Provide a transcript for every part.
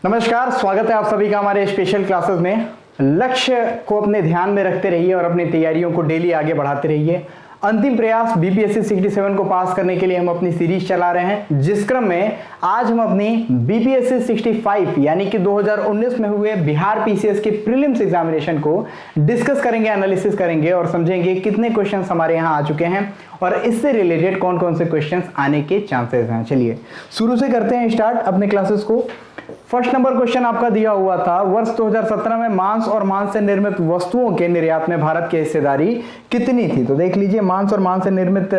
नमस्कार, स्वागत है आप सभी का हमारे स्पेशल क्लासेस में। लक्ष्य को अपने ध्यान में रखते रहिए और अपनी तैयारियों को डेली आगे बढ़ाते रहिए। अंतिम प्रयास बीपीएससी 67 को पास करने के लिए हम अपनी सीरीज चला रहे हैं, जिस क्रम में आज हम अपनी बीपीएससी 65 यानी कि 2019 में हुए बिहार पीसीएस के प्रीलिम्स एग्जामिनेशन को डिस्कस करेंगे, एनालिसिस करेंगे और समझेंगे कितने क्वेश्चंस हमारे यहाँ आ चुके हैं और इससे रिलेटेड कौन कौन से क्वेश्चंस आने के चांसेस हैं। चलिए शुरू से करते हैं स्टार्ट अपने क्लासेस को। फर्स्ट नंबर क्वेश्चन आपका दिया हुआ था, वर्ष 2017 में मांस और मांस से निर्मित वस्तुओं के निर्यात में भारत की हिस्सेदारी कितनी थी। तो देख लीजिए, मांस और मांस से निर्मित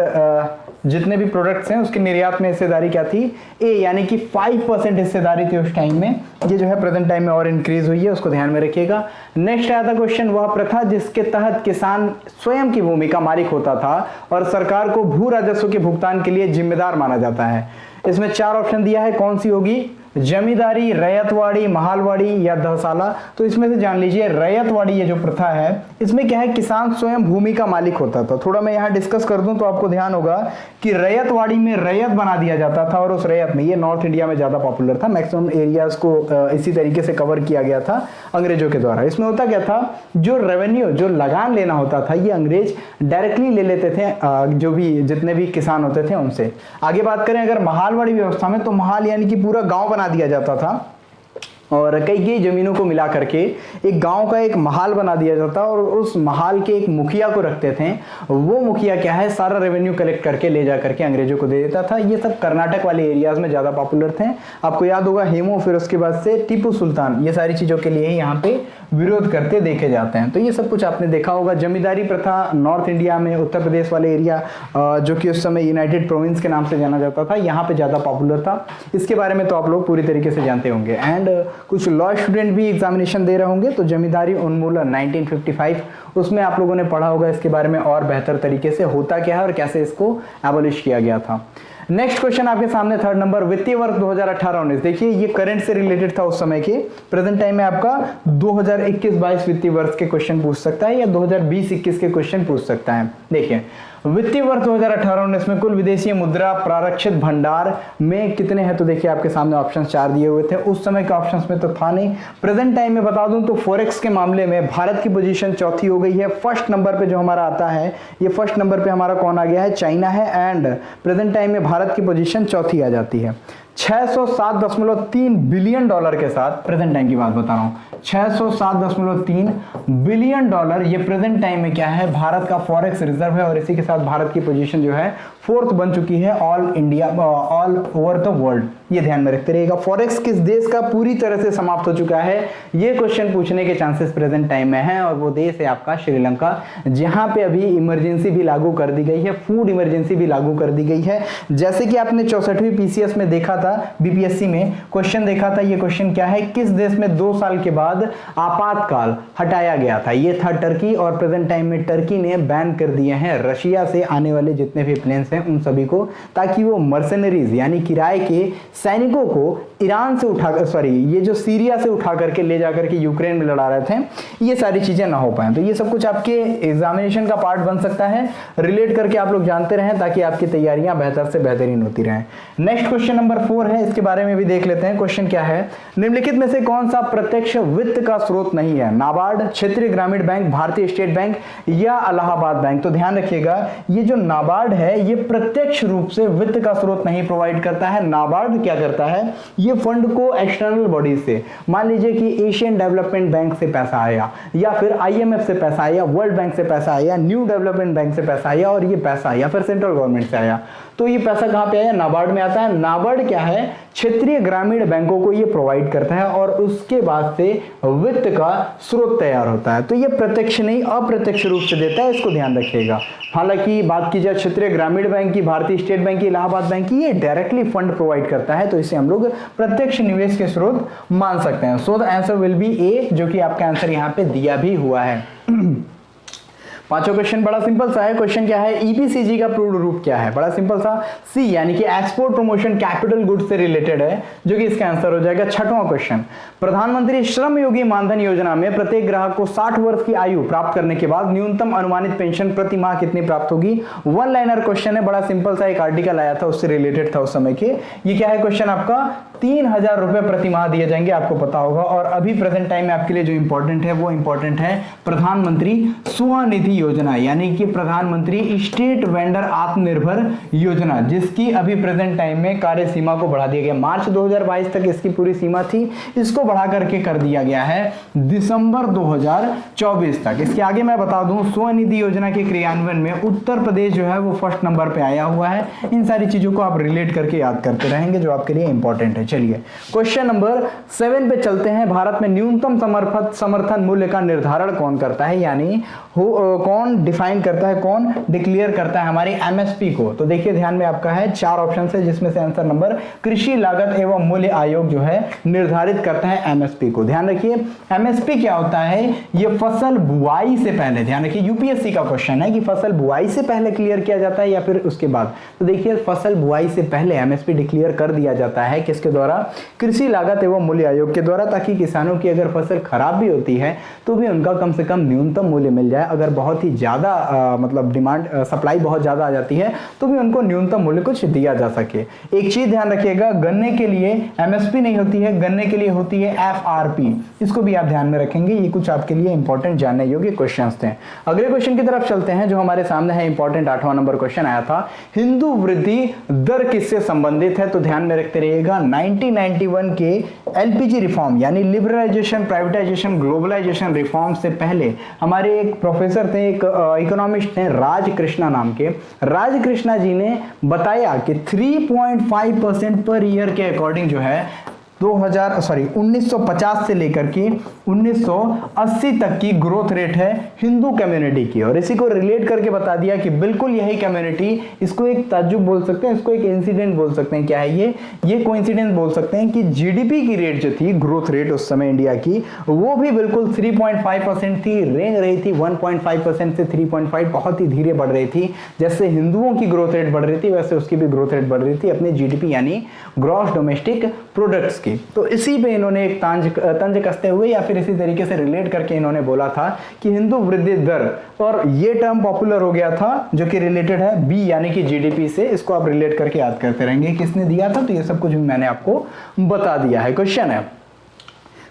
जितने भी प्रोडक्ट्स हैं उसके निर्यात में हिस्सेदारी क्या थी, ए यानी कि 5% हिस्सेदारी थी उस टाइम में। ये जो है प्रेजेंट टाइम में और इंक्रीज हुई है, उसको ध्यान में रखिएगा। नेक्स्ट आया था क्वेश्चन, वह प्रथा जिसके तहत किसान स्वयं की भूमि का मालिक होता था और सरकार को भू राजस्व के भुगतान के लिए जिम्मेदार माना जाता है। इसमें 4 ऑप्शन दिया है, कौन सी होगी, जमींदारी, रैयतवाड़ी, महालवाड़ी या दहसाला। तो इसमें से जान लीजिए रैयतवाड़ी ये जो प्रथा है, इसमें क्या है, किसान स्वयं भूमि का मालिक होता था। थोड़ा मैं यहाँ डिस्कस कर दूं तो आपको ध्यान होगा कि रैयतवाड़ी में रैयत बना दिया जाता था और उस रैयत में, ये नॉर्थ इंडिया में ज्यादा पॉपुलर था, मैक्सिमम एरियाज को इसी तरीके से कवर किया गया था अंग्रेजों के द्वारा। इसमें होता क्या था, जो रेवेन्यू, जो लगान लेना होता था, ये अंग्रेज डायरेक्टली ले लेते थे जो भी जितने भी किसान होते थे उनसे। आगे बात करें अगर महालवाड़ी व्यवस्था में, तो महाल यानी कि पूरा गांव बना दिया जाता था और कई जमीनों को मिला करके एक गांव का एक महाल बना दिया जाता और उस महाल के एक मुखिया को रखते थे। वो मुखिया क्या है, सारा रेवेन्यू कलेक्ट करके ले जा करके अंग्रेजों को दे देता था। ये सब कर्नाटक वाले एरियाज में ज्यादा पॉपुलर थे। आपको याद होगा हेमू, फिर उसके बाद से टीपू सुल्तान, ये सारी चीजों के लिए ही यहाँ पे विरोध करते देखे जाते हैं। तो ये सब कुछ आपने देखा होगा। जमींदारी प्रथा नॉर्थ इंडिया में, उत्तर प्रदेश वाले एरिया जो कि उस समय यूनाइटेड प्रोविंस के नाम से जाना जाता था, यहाँ पे ज्यादा पॉपुलर था। इसके बारे में तो आप लोग पूरी तरीके से जानते होंगे। एंड कुछ लॉ स्टूडेंट भी एग्जामिनेशन दे रहे होंगे, तो जमींदारी उन्मूलन 1955, उसमें आप लोगों ने पढ़ा होगा इसके बारे में और बेहतर तरीके से, होता क्या है और कैसे इसको एबॉलिश किया गया था। नेक्स्ट क्वेश्चन आपके सामने थर्ड नंबर, वित्तीय वर्ष 2018-19। देखिए ये करंट से रिलेटेड था उस समय के। प्रेजेंट टाइम में आपका 2021-22 वित्तीय वर्ष के क्वेश्चन पूछ सकता है या 2020-21 के क्वेश्चन पूछ सकता है। देखिए वित्तीय वर्ष 2018-19 में कुल विदेशी मुद्रा प्रारक्षित भंडार में कितने हैं। तो देखिए आपके सामने ऑप्शन 4 दिए हुए थे, उस समय के ऑप्शंस में तो था नहीं। प्रेजेंट टाइम में बता दूं तो फॉरेक्स के मामले में भारत की पोजीशन चौथी हो गई है। फर्स्ट नंबर पे जो हमारा आता है, ये फर्स्ट नंबर पे हमारा कौन आ गया है, चाइना है। एंड प्रेजेंट टाइम में भारत की पोजीशन चौथी आ जाती है। 607.3 बिलियन डॉलर के साथ, प्रेजेंट टाइम की बात बता रहा हूँ, 607.3 बिलियन डॉलर ये प्रेजेंट टाइम में क्या है, भारत का फॉरेक्स रिजर्व है। और इसी के साथ भारत की पोजीशन जो है 4th बन चुकी है all India, all over the world. ये ध्यान में रखते रहिएगा। फॉरेक्स किस देश का पूरी तरह से समाप्त हो चुका है, ये क्वेश्चन पूछने के चांसेस प्रेजेंट टाइम में है, और वो देश है आपका श्रीलंका, जहां पे अभी इमरजेंसी भी लागू कर दी गई है, फूड इमरजेंसी भी लागू कर दी गई है। जैसे कि आपने 64वीं पीसीएस में देखा था, बीपीएससी में क्वेश्चन देखा था। ये क्वेश्चन क्या है, किस देश में 2 साल के बाद आपातकाल हटाया गया था, ये था टर्की। और प्रेजेंट टाइम में टर्की ने बैन कर दिए हैं रशिया से आने वाले जितने भी प्लेन्स हैं उन सभी को, ताकि वो मर्सनरीज यानी किराए के सैनिकों को ईरान से ये जो सीरिया से उठा करके ले जाकर के यूक्रेन में लड़ा रहे थे, ये सारी चीजें ना हो पाए। तो ये सब कुछ आपके एग्जामिनेशन का पार्ट बन सकता है, रिलेट करके आप लोग जानते रहें ताकि आपकी तैयारियां बेहतर से बेहतरीन होती रहें। नेक्स्ट क्वेश्चन नंबर 4 है, इसके बारे में भी देख लेते हैं। क्वेश्चन क्या है, निम्नलिखित में से कौन सा प्रत्यक्ष वित्त का स्रोत नहीं है, नाबार्ड, क्षेत्रीय ग्रामीण बैंक, भारतीय स्टेट बैंक या इलाहाबाद बैंक। तो ध्यान रखिएगा, ये जो नाबार्ड है ये प्रत्यक्ष रूप से वित्त का स्रोत नहीं प्रोवाइड करता है। नाबार्ड क्या करता है, ये फंड को एक्सटर्नल बॉडी से, मान लीजिए कि एशियन डेवलपमेंट बैंक से पैसा आया या फिर आईएमएफ से पैसा आया, वर्ल्ड बैंक से पैसा आया, न्यू डेवलपमेंट बैंक से पैसा आया और ये पैसा या फिर सेंट्रल गवर्नमेंट से आया, तो ये पैसा कहां पे आया, नाबार्ड में आता है। नाबार्ड क्या है, क्षेत्रीय ग्रामीण बैंकों को ये प्रोवाइड करता है और उसके बाद से वित्त का स्रोत तैयार होता है। तो ये प्रत्यक्ष नहीं अप्रत्यक्ष रूप से देता है, इसको ध्यान रखिएगा। हालांकि बात की जाए क्षेत्रीय ग्रामीण बैंक की, भारतीय स्टेट बैंक की, इलाहाबाद बैंक की, ये डायरेक्टली फंड प्रोवाइड करता है, तो इसे हम लोग प्रत्यक्ष निवेश के स्रोत मान सकते हैं। So the answer will be A, जो कि आपका आंसर यहाँ पे दिया भी हुआ है। पांचों क्वेश्चन बड़ा सिंपल सा है। क्वेश्चन क्या है, ईपीसीजी का पूर्ण रूप क्या है? बड़ा सिंपल सा, सी यानी कि एक्सपोर्ट प्रमोशन कैपिटल गुड्स से रिलेटेड है, जो कि इसका आंसर हो जाएगा। छठवां क्वेश्चन, प्रधानमंत्री श्रम योगी मानधन योजना में प्रत्येक ग्राहक को 60 वर्ष की आयु प्राप्त करने के बाद न्यूनतम अनुमानित पेंशन प्रति माह कितनी प्राप्त होगी? वन लाइनर क्वेश्चन है, बड़ा सिंपल सा, एक आर्टिकल आया था उससे रिलेटेड था उस समय के। ये क्या है क्वेश्चन आपका, 3000 रुपए प्रति माह दिए जाएंगे, आपको पता होगा। और अभी प्रेजेंट टाइम में आपके लिए जो इंपॉर्टेंट है वो इंपॉर्टेंट है प्रधानमंत्री स्वनिधि योजना, यानी कि प्रधानमंत्री स्टेट वेंडर आत्मनिर्भर योजना, जिसकी अभी प्रेजेंट टाइम में कार्य सीमा को बढ़ा दिया गया। मार्च 2022 तक इसकी पूरी सीमा थी, इसको बढ़ा करके कर दिया गया है दिसंबर 2024 तक। इसके आगे मैं बता दूं, स्वनिधि योजना के क्रियान्वयन में उत्तर प्रदेश जो है वो फर्स्ट नंबर पे आया हुआ है। इन सारी चीजों को आप रिलेट करके याद करते रहेंगे, जो आपके लिए इंपॉर्टेंट है। चलिए क्वेश्चन नंबर 7 पे चलते हैं। भारत में न्यूनतम समर्थन मूल्य का निर्धारण कौन करता है, यानी कौन डिफाइन करता है, कौन डिक्लेयर करता है हमारी एमएसपी को? तो देखिए ध्यान में आपका है 4 ऑप्शन है, जिसमें से आंसर नंबर कृषि लागत एवं मूल्य आयोग जो है निर्धारित करता है एमएसपी को। ध्यान रखिए एमएसपी क्या होता है, ये फसल बुआई से पहले, ध्यान रखिए यूपीएससी का क्वेश्चन है कि फसल बुआई से पहले क्लियर किया जाता है या फिर उसके बाद। तो देखिए फसल बुआई से पहले एमएसपी डिक्लेयर कर दिया जाता है, किसके द्वारा? कृषि लागत एवं मूल्य आयोग के द्वारा, ताकि किसानों की अगर फसल खराब भी होती है तो भी उनका कम से कम न्यूनतम मूल्य मिल जाए। अगर बहुत ही ज्यादा मतलब डिमांड सप्लाई बहुत ज्यादा आ जाती है तो भी उनको न्यूनतम मूल्य कुछ दिया जा सके। एक चीज ध्यान रखिएगा, गन्ने के लिए एमएसपी नहीं होती है, गन्ने के लिए होती है एफआरपी। इसको भी आप ध्यान में रखेंगे, ये कुछ आपके लिए इंपॉर्टेंट जानने योग्य क्वेश्चंस थे। अगले क्वेश्चन की तरफ चलते हैं जो हमारे सामने है, इंपॉर्टेंट 8वां नंबर क्वेश्चन आया था, हिंदू वृद्धि दर किससे संबंधित है? तो ध्यान में रखते रहिएगा, 1991 के एलपीजी रिफॉर्म यानी लिबरलाइजेशन, प्राइवेटाइजेशन, ग्लोबलाइजेशन रिफॉर्म से पहले हमारे एक प्रोफेसर थे, एक इकोनॉमिस्ट थे राज कृष्णा नाम के। राज कृष्णा जी ने बताया कि 3.5% पर ईयर के अकॉर्डिंग जो है 1950 से लेकर के 1980 तक की ग्रोथ रेट है हिंदू कम्युनिटी की। और इसी को रिलेट करके बता दिया कि बिल्कुल यही कम्युनिटी, इसको एक ताज्जुब बोल सकते हैं, इसको एक इंसिडेंट बोल सकते हैं। क्या है ये कोइंसिडेंस बोल सकते हैं कि जीडीपी की रेट जो थी, ग्रोथ रेट उस समय इंडिया की, वो भी बिल्कुल 3.5% थी, रेंज रही थी 1.5% से 3.5, बहुत ही धीरे बढ़ रही थी। जैसे हिंदुओं की ग्रोथ रेट बढ़ रही थी वैसे उसकी भी ग्रोथ रेट बढ़ रही थी अपने जीडीपी यानी ग्रॉस डोमेस्टिक प्रोडक्ट्स की। तो इसी पे इन्होंने एक तंज कसते हुए या फिर इसी तरीके से रिलेट करके इन्होंने बोला था कि हिंदू वृद्धि दर, और ये टर्म पॉपुलर हो गया था जो कि रिलेटेड है बी यानी कि जीडीपी से। इसको आप रिलेट करके याद करते रहेंगे किसने दिया था, तो ये सब कुछ भी मैंने आपको बता दिया है। क्वेश्चन है,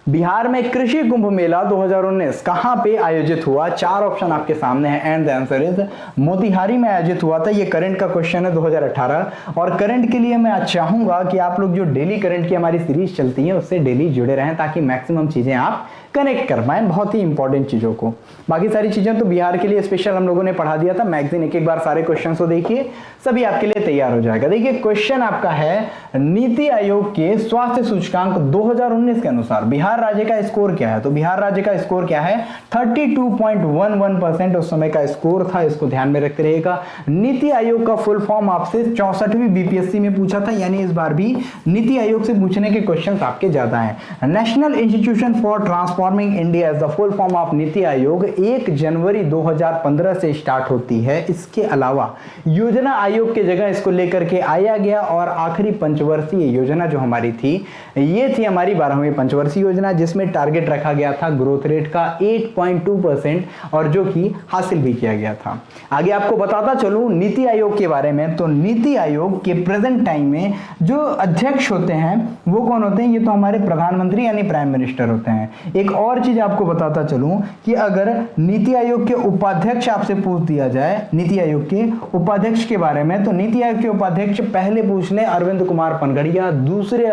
बिहार में कृषि कुंभ मेला 2019 कहां पे आयोजित हुआ? 4 ऑप्शन आपके सामने है and the answer is Motihari में आयोजित हुआ था। ये करंट का क्वेश्चन है 2018। और करंट के लिए मैं चाहूंगा कि आप लोग जो डेली करंट की हमारी सीरीज चलती है उससे डेली जुड़े रहें, ताकि मैक्सिमम चीजें आप कनेक्ट कर पाए, बहुत ही इंपॉर्टेंट चीजों को। बाकी सारी चीजें तो बिहार के लिए स्पेशल हम लोगों ने पढ़ा दिया था। मैगजीन एक बार सारे क्वेश्चन को देखिए, सभी आपके लिए तैयार हो जाएगा। देखिए क्वेश्चन आपका है, नीति आयोग के स्वास्थ्य सूचकांक 2019 के अनुसार बिहार राज्य का स्कोर क्या है? तो बिहार राज्य का स्कोर क्या है? 32.11% उस समय का स्कोर था, इसको ध्यान में रखते रहिएगा। नीति आयोग का फुल फॉर्म आपसे 64वीं बीपीएससी में पूछा था, यानी इस बार भी नीति आयोग से पूछने के क्वेश्चन आपके ज्यादा हैं। National institution for transforming India is the full form of NITI Aayog, 1 जनवरी 2015 से स्टार्ट होती है। इसके अलावा योजना आयोग के जगह इसको लेकर के आया गया, और आखिरी पंचवर्षीय योजना जो हमारी थी ये थी हमारी 12वीं पंचवर्षीय योजना, जिसमें टारगेट रखा गया था ग्रोथ रेट का 8.2% और जो कि हासिल भी किया गया था। आगे आपको बताता चलूं नीति आयोग के बारे में, तो नीति आयोग के प्रेजेंट टाइम में जो अध्यक्ष होते हैं वो कौन होते हैं? ये तो हमारे प्रधानमंत्री यानी प्राइम मिनिस्टर होते हैं। एक और चीज आपको बताता चलूं कि अगर नीति आयोग के उपाध्यक्ष आपसे पूछ दिया जाए नीति आयोग के उपाध्यक्ष के बारे में, तो नीति आयोग के उपाध्यक्ष पहले पूछ ले अरविंद कुमार पनगड़िया, दूसरे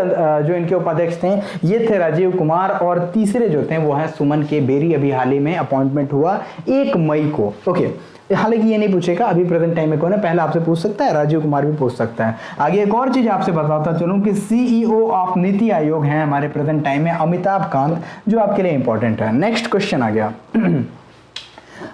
जो इनके उपाध्यक्ष थे ये थे राजीव कुमार, और तीसरे जो थे वो है सुमन के बेरी। अभी हाल ही में अपॉइंटमेंट हुआ 1 मई को। ओके, हालांकि ये नहीं पूछेगा अभी प्रेजेंट टाइम में कौन है, पहले आपसे पूछ सकता है, राजीव कुमार भी पूछ सकता है। आगे एक और चीज आपसे बताता चलूं कि सीईओ ऑफ नीति आयोग है हमारे प्रेजेंट टाइम में अमिताभ कांत, जो आपके लिए इंपॉर्टेंट है। नेक्स्ट क्वेश्चन आ गया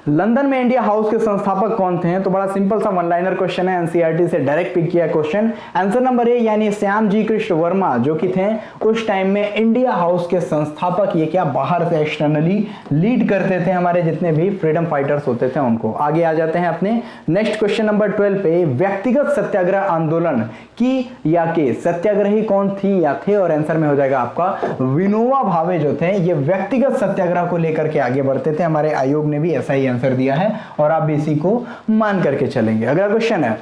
लंदन में इंडिया हाउस के संस्थापक कौन थे? तो बड़ा सिंपल सा वन लाइनर क्वेश्चन है, एनसीईआरटी से डायरेक्ट पिक किया क्वेश्चन। आंसर नंबर ए यानी श्याम जी कृष्ण वर्मा, जो कि थे उस टाइम में इंडिया हाउस के संस्थापक। ये क्या बाहर से एक्सटर्नली लीड करते थे हमारे जितने भी फ्रीडम फाइटर्स होते थे उनको। आगे आ जाते हैं अपने नेक्स्ट क्वेश्चन नंबर 12 पे। व्यक्तिगत सत्याग्रह आंदोलन की या के सत्याग्रही कौन थी या थे? और आंसर में हो जाएगा आपका विनोबा भावे जो थे, ये व्यक्तिगत सत्याग्रह को लेकर के आगे बढ़ते थे। हमारे आयोग ने भी ऐसा ही आंसर दिया है और आप भी इसी को मान करके चलेंगे। अगला क्वेश्चन है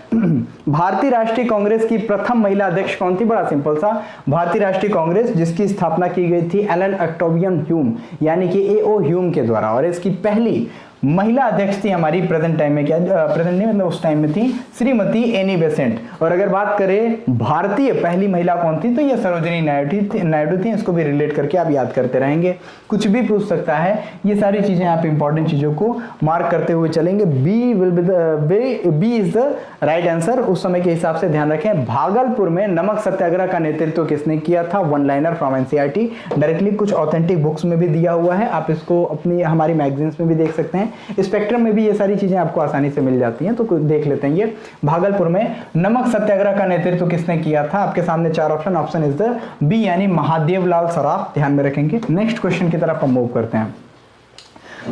भारतीय राष्ट्रीय कांग्रेस की प्रथम महिला अध्यक्ष कौन थी? बड़ा सिंपल सा, भारतीय राष्ट्रीय कांग्रेस जिसकी स्थापना की गई थी एलन ऑक्टेवियन ह्यूम यानी कि एओ ह्यूम के द्वारा, और इसकी पहली महिला अध्यक्ष थी हमारी प्रेजेंट टाइम में, क्या प्रेजेंट नहीं मतलब उस टाइम में थी, श्रीमती एनी बेसेंट। और अगर बात करें भारतीय पहली महिला कौन थी, तो ये सरोजिनी नायडू थी। इसको भी रिलेट करके आप याद करते रहेंगे, कुछ भी पूछ सकता है। ये सारी चीजें आप इंपॉर्टेंट चीजों को मार्क करते हुए चलेंगे। B is the right answer. उस समय के हिसाब से ध्यान रखें। भागलपुर में नमक सत्याग्रह का नेतृत्व किसने किया था? One liner from NCERT, directly कुछ ऑथेंटिक बुक्स में भी दिया हुआ है, आप इसको अपनी हमारी मैगजीन्स में भी देख सकते हैं। स्पेक्ट्रम में भी ये सारी चीजें आपको आसानी से मिल जाती हैं, तो देख लेते हैं। ये भागलपुर में नमक सत्याग्रह का नेतृत्व किसने किया था? आपके सामने चार option, option is the B यानी महादेवलाल सराफ, ध्यान में रखेंगे। नेक्स्ट क्वेश्चन की तरफ हम मूव करते हैं।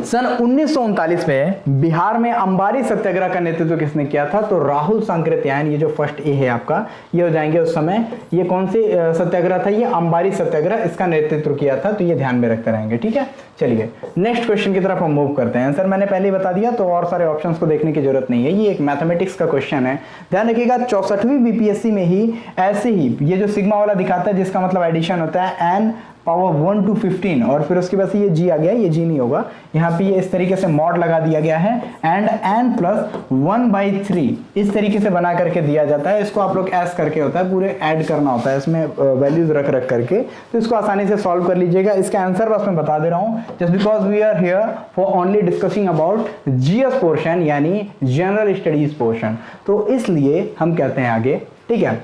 सन 1939 में बिहार में अंबारी सत्याग्रह का नेतृत्व किसने किया था? तो राहुल सांकृत्यायन, ये जो फर्स्ट ए है आपका, ये हो जाएंगे उस समय। ये कौन से सत्याग्रह था? ये अंबारी सत्याग्रह, इसका नेतृत्व किया था, तो ये ध्यान में रखते रहेंगे। ठीक है, चलिए नेक्स्ट क्वेश्चन की तरफ हम मूव करते हैं। आंसर मैंने पहले ही बता दिया, तो और सारे ऑप्शंस को देखने की जरूरत नहीं है। ये एक मैथमेटिक्स का क्वेश्चन है, ध्यान रखिएगा। 64वीं बीपीएससी में ही ऐसे ही ये जो सिग्मा वाला दिखाता है, जिसका मतलब एडिशन होता है n पावर 1 to 15, और फिर उसके बाद ये जी आ गया, ये जी नहीं होगा, यहाँ पे ये इस तरीके से मॉड लगा दिया गया है एंड n प्लस 1/3 इस तरीके से बना करके दिया जाता है। इसको आप लोग ऐस करके होता है, पूरे ऐड करना होता है इसमें वैल्यूज रख रख करके, तो इसको आसानी से सॉल्व कर लीजिएगा। इसका आंसर बस मैं बता दे रहा हूँ, just because we are here for only discussing about GS portion यानी जनरल स्टडीज पोर्शन, तो इसलिए हम कहते हैं आगे। ठीक है,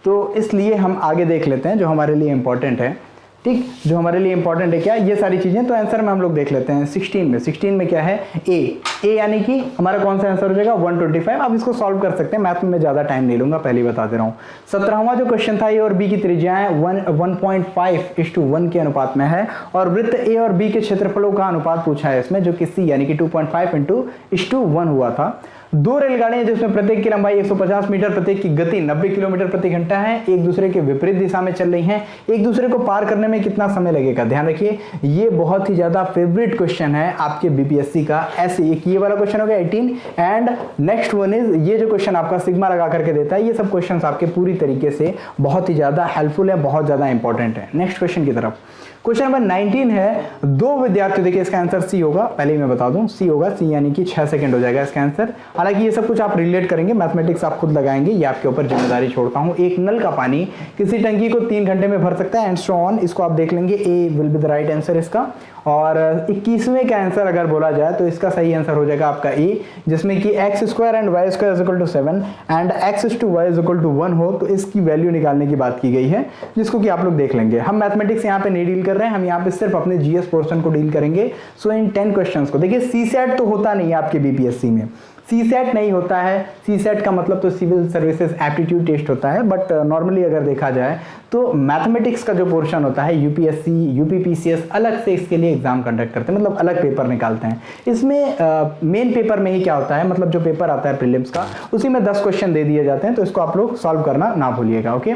तो इसलिए हम आगे देख लेते हैं जो हमारे लिए इंपॉर्टेंट है। ठीक, जो हमारे लिए इंपॉर्टेंट है क्या, ये सारी चीजें। तो आंसर में हम लोग देख लेते हैं 16 में क्या है? ए यानी कि हमारा कौन सा आंसर हो जाएगा? 125। अब इसको सॉल्व कर सकते हैं, मैथ में ज्यादा टाइम नहीं लूंगा, पहले ही बता दे रहा हूँ। 17वां जो क्वेश्चन था, ए और बी की त्रिज्याएं 1.5:1 के अनुपात में है, और वृत्त ए और बी के क्षेत्रफलों का अनुपात पूछा है इसमें, जो कि सी यानी कि 2.5:1 हुआ था। दो रेलगाड़ियां जिसमें प्रत्येक की लंबाई 150 मीटर, प्रत्येक की गति 90 किलोमीटर प्रति घंटा है, एक दूसरे के विपरीत दिशा में चल रही हैं, एक दूसरे को पार करने में कितना समय लगेगा? ध्यान रखिए, ये बहुत ही ज्यादा फेवरेट क्वेश्चन है आपके बीपीएससी का। ऐसे एक ये वाला क्वेश्चन हो गया 18, एंड नेक्स्ट वन इज ये जो क्वेश्चन आपका सिग्मा लगा करके देता है। ये सब क्वेश्चन आपके पूरी तरीके से बहुत ही ज्यादा हेल्पफुल है, बहुत ज्यादा इंपॉर्टेंट है। नेक्स्ट क्वेश्चन की तरफ, क्वेश्चन नंबर 19 है। दो विद्यार्थी, देखिए इसका आंसर सी होगा, पहले ही मैं बता दूं, सी होगा, सी यानी कि 6 सेकंड हो जाएगा इसका आंसर। हालांकि ये सब कुछ आप रिलेट करेंगे, मैथमेटिक्स आप खुद लगाएंगे, ये आपके ऊपर जिम्मेदारी छोड़ता हूं। एक नल का पानी किसी टंकी को 3 घंटे में भर सकता है एंड सो ऑन, इसको आप देख लेंगे। A will be the right answer इसका। और 21वें का आंसर अगर बोला जाए तो इसका सही आंसर हो जाएगा आपका ए, जिसमें कि x² and y² = 7 and x/y = 1 हो, तो इसकी वैल्यू निकालने की बात की गई है, जिसको कि आप लोग देख लेंगे। हम मैथमेटिक्स यहाँ पे नहीं डील कर रहे हैं, हम यहाँ पे सिर्फ अपने जीएस पोर्शन को डील करेंगे। सो इन 10 क्वेश्चंस को देखिए, सीसेट तो होता नहीं है आपके बीपीएससी में, सीसेट नहीं होता है। सीसेट का मतलब तो सिविल सर्विसेज एप्टीट्यूड टेस्ट होता है, बट नॉर्मली अगर देखा जाए तो मैथमेटिक्स का जो पोर्शन होता है, यूपीएससी यूपीपीसीएस अलग से इसके लिए एग्जाम कंडक्ट करते हैं, मतलब अलग पेपर निकालते हैं। इसमें मेन पेपर में ही क्या होता है, मतलब जो पेपर आता है प्रीलिम्स का, उसी में 10 क्वेश्चन दे दिए जाते हैं, तो इसको आप लोग सॉल्व करना ना भूलिएगा। ओके,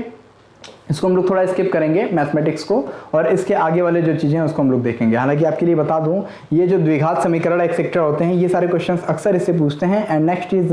इसको हम लोग थोड़ा स्किप करेंगे मैथमेटिक्स को, और इसके आगे वाले जो चीजें हैं उसको हम लोग देखेंगे। हालांकि आपके लिए बता दूं, ये जो द्विघात समीकरण एक्सेट्रा होते हैं, ये सारे क्वेश्चंस अक्सर इससे पूछते हैं। एंड नेक्स्ट इज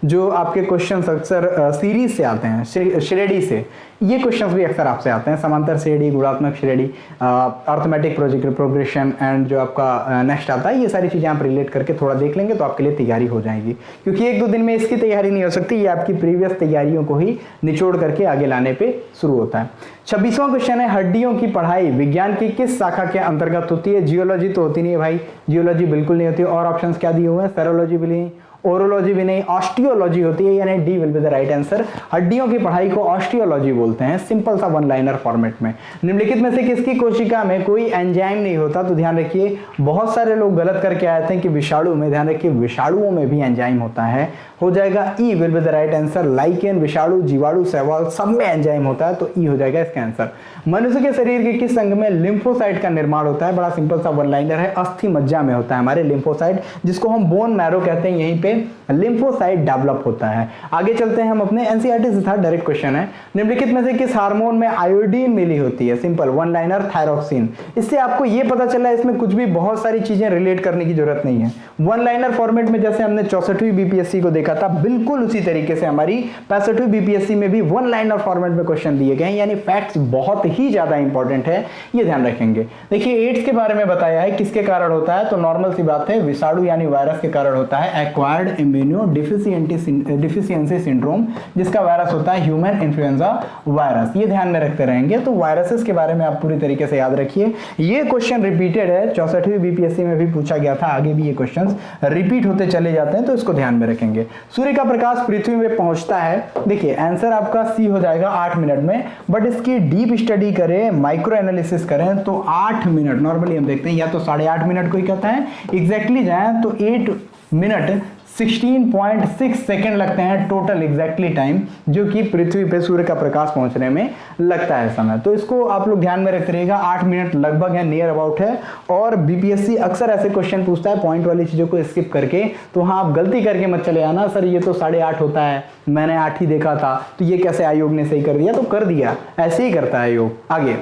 जो आपके क्वेश्चंस अक्सर सीरीज से आते हैं, श्रेणी से, ये क्वेश्चंस भी अक्सर आपसे आते हैं। समांतर श्रेणी, गुणात्मक श्रेणी, अर्थमेटिक प्रोग्रेशन, एंड जो आपका नेक्स्ट आता है, ये सारी चीजें आप रिलेट करके थोड़ा देख लेंगे तो आपके लिए तैयारी हो जाएगी, क्योंकि 1-2 दिन में इसकी तैयारी नहीं हो सकती, ये आपकी प्रीवियस तैयारियों को ही निचोड़ करके आगे लाने पे शुरू होता है। 26वां क्वेश्चन है, हड्डियों की पढ़ाई विज्ञान की किस शाखा के अंतर्गत होती है? जियोलॉजी तो होती नहीं है भाई, जियोलॉजी बिल्कुल नहीं होती। और ऑप्शंस क्या दिए हुए हैं? सेरोलॉजी भी नहीं, ओरोलॉजी भी नहीं, ऑस्टियोलॉजी होती है, यानी D will be the right answer. हड्डियों की पढ़ाई को ऑस्टियोलॉजी बोलते हैं, सिंपल सा वन लाइनर फॉर्मेट में। निम्नलिखित में से किसकी कोशिका में कोई एंजाइम नहीं होता? तो ध्यान रखिए, बहुत सारे लोग गलत करके आए थे कि विषाणु में, ध्यान रखिए विषाणुओं में भी एंजाइम होता है, हो जाएगा E will be the right answer. Lichen, विषाणु, जीवाणु, शैवाल सब में एंजाइम होता है, तो ई हो जाएगा इसका आंसर। मनुष्य के शरीर के किस अंग में लिम्फोसाइट का निर्माण होता है? बड़ा सिंपल सा वन लाइनर है, अस्थि मज्जा में होता है हमारे लिम्फोसाइट, जिसको हम बोन मैरो कहते हैं, यहीं पे लिम्फोसाइट डेवलप होता है। आगे चलते हैं हम अपने एनसीईआरटी से था, डायरेक्ट क्वेश्चन है, निम्नलिखित में से किस हार्मोन में आयोडीन मिली होती है? Simple one liner, thyroxine. इससे आपको ये पता चला इसमें कुछ भी बहुत सारी चीजें रिलेट करने की जरूरत नहीं है। वन लाइनर फॉर्मेट में जैसे हमने 64वीं बीपीएससी को देखा था, बिल्कुल उसी तरीके से हमारी 65वीं बीपीएससी में भी वन लाइनर फॉर्मेट में क्वेश्चन दिए गए हैं, यानी फैक्ट्स बहुत ही ज्यादा इंपॉर्टेंट है, ये ध्यान रखेंगे। देखिए एड्स के बारे में बताया है, किसके कारण होता है? तो नॉर्मल सी बात है, विषाणु यानी वायरस के कारण होता है। एक्वायर्ड इम्यूनो डिफिशियंसी सिंड्रोम, जिसका वायरस होता है ह्यूमन इन्फ्लुएंजा वायरस, ये ध्यान में रखते रहेंगे। तो वायरसेस के बारे में आप पूरी तरीके से याद रखिए। ये क्वेश्चन रिपीटेड है, 64वीं बीपीएससी में भी पूछा गया था, आगे भी ये क्वेश्चंस रिपीट होते चले जाते हैं, तो इसको ध्यान में रखेंगे। सूर्य का प्रकाश पृथ्वी में पहुंचता है, देखिए आंसर आपका सी हो जाएगा 8 मिनट में, बट इसकी डीप स्टडी करें, माइक्रो एनालिसिस करें तो 8 मिनट, नॉर्मली हम देखते हैं या तो 8.5 मिनट कोई कहता है, एग्जैक्टली जाए तो 8 मिनट 16.6 सेकंड लगते हैं टोटल एग्जैक्टली टाइम, जो कि पृथ्वी पे सूर्य का प्रकाश पहुंचने में लगता है समय। तो इसको आप लोग ध्यान में रखते रहिएगा, 8 मिनट लगभग है, नियर अबाउट है। और बीपीएससी अक्सर ऐसे क्वेश्चन पूछता है पॉइंट वाली चीजों को स्किप करके, तो हाँ आप गलती करके मत चले आना, सर ये तो 8.5 होता है, मैंने 8 ही देखा था, तो ये कैसे आयोग ने सही कर दिया? तो कर दिया, ऐसे ही करता है आयोग। आगे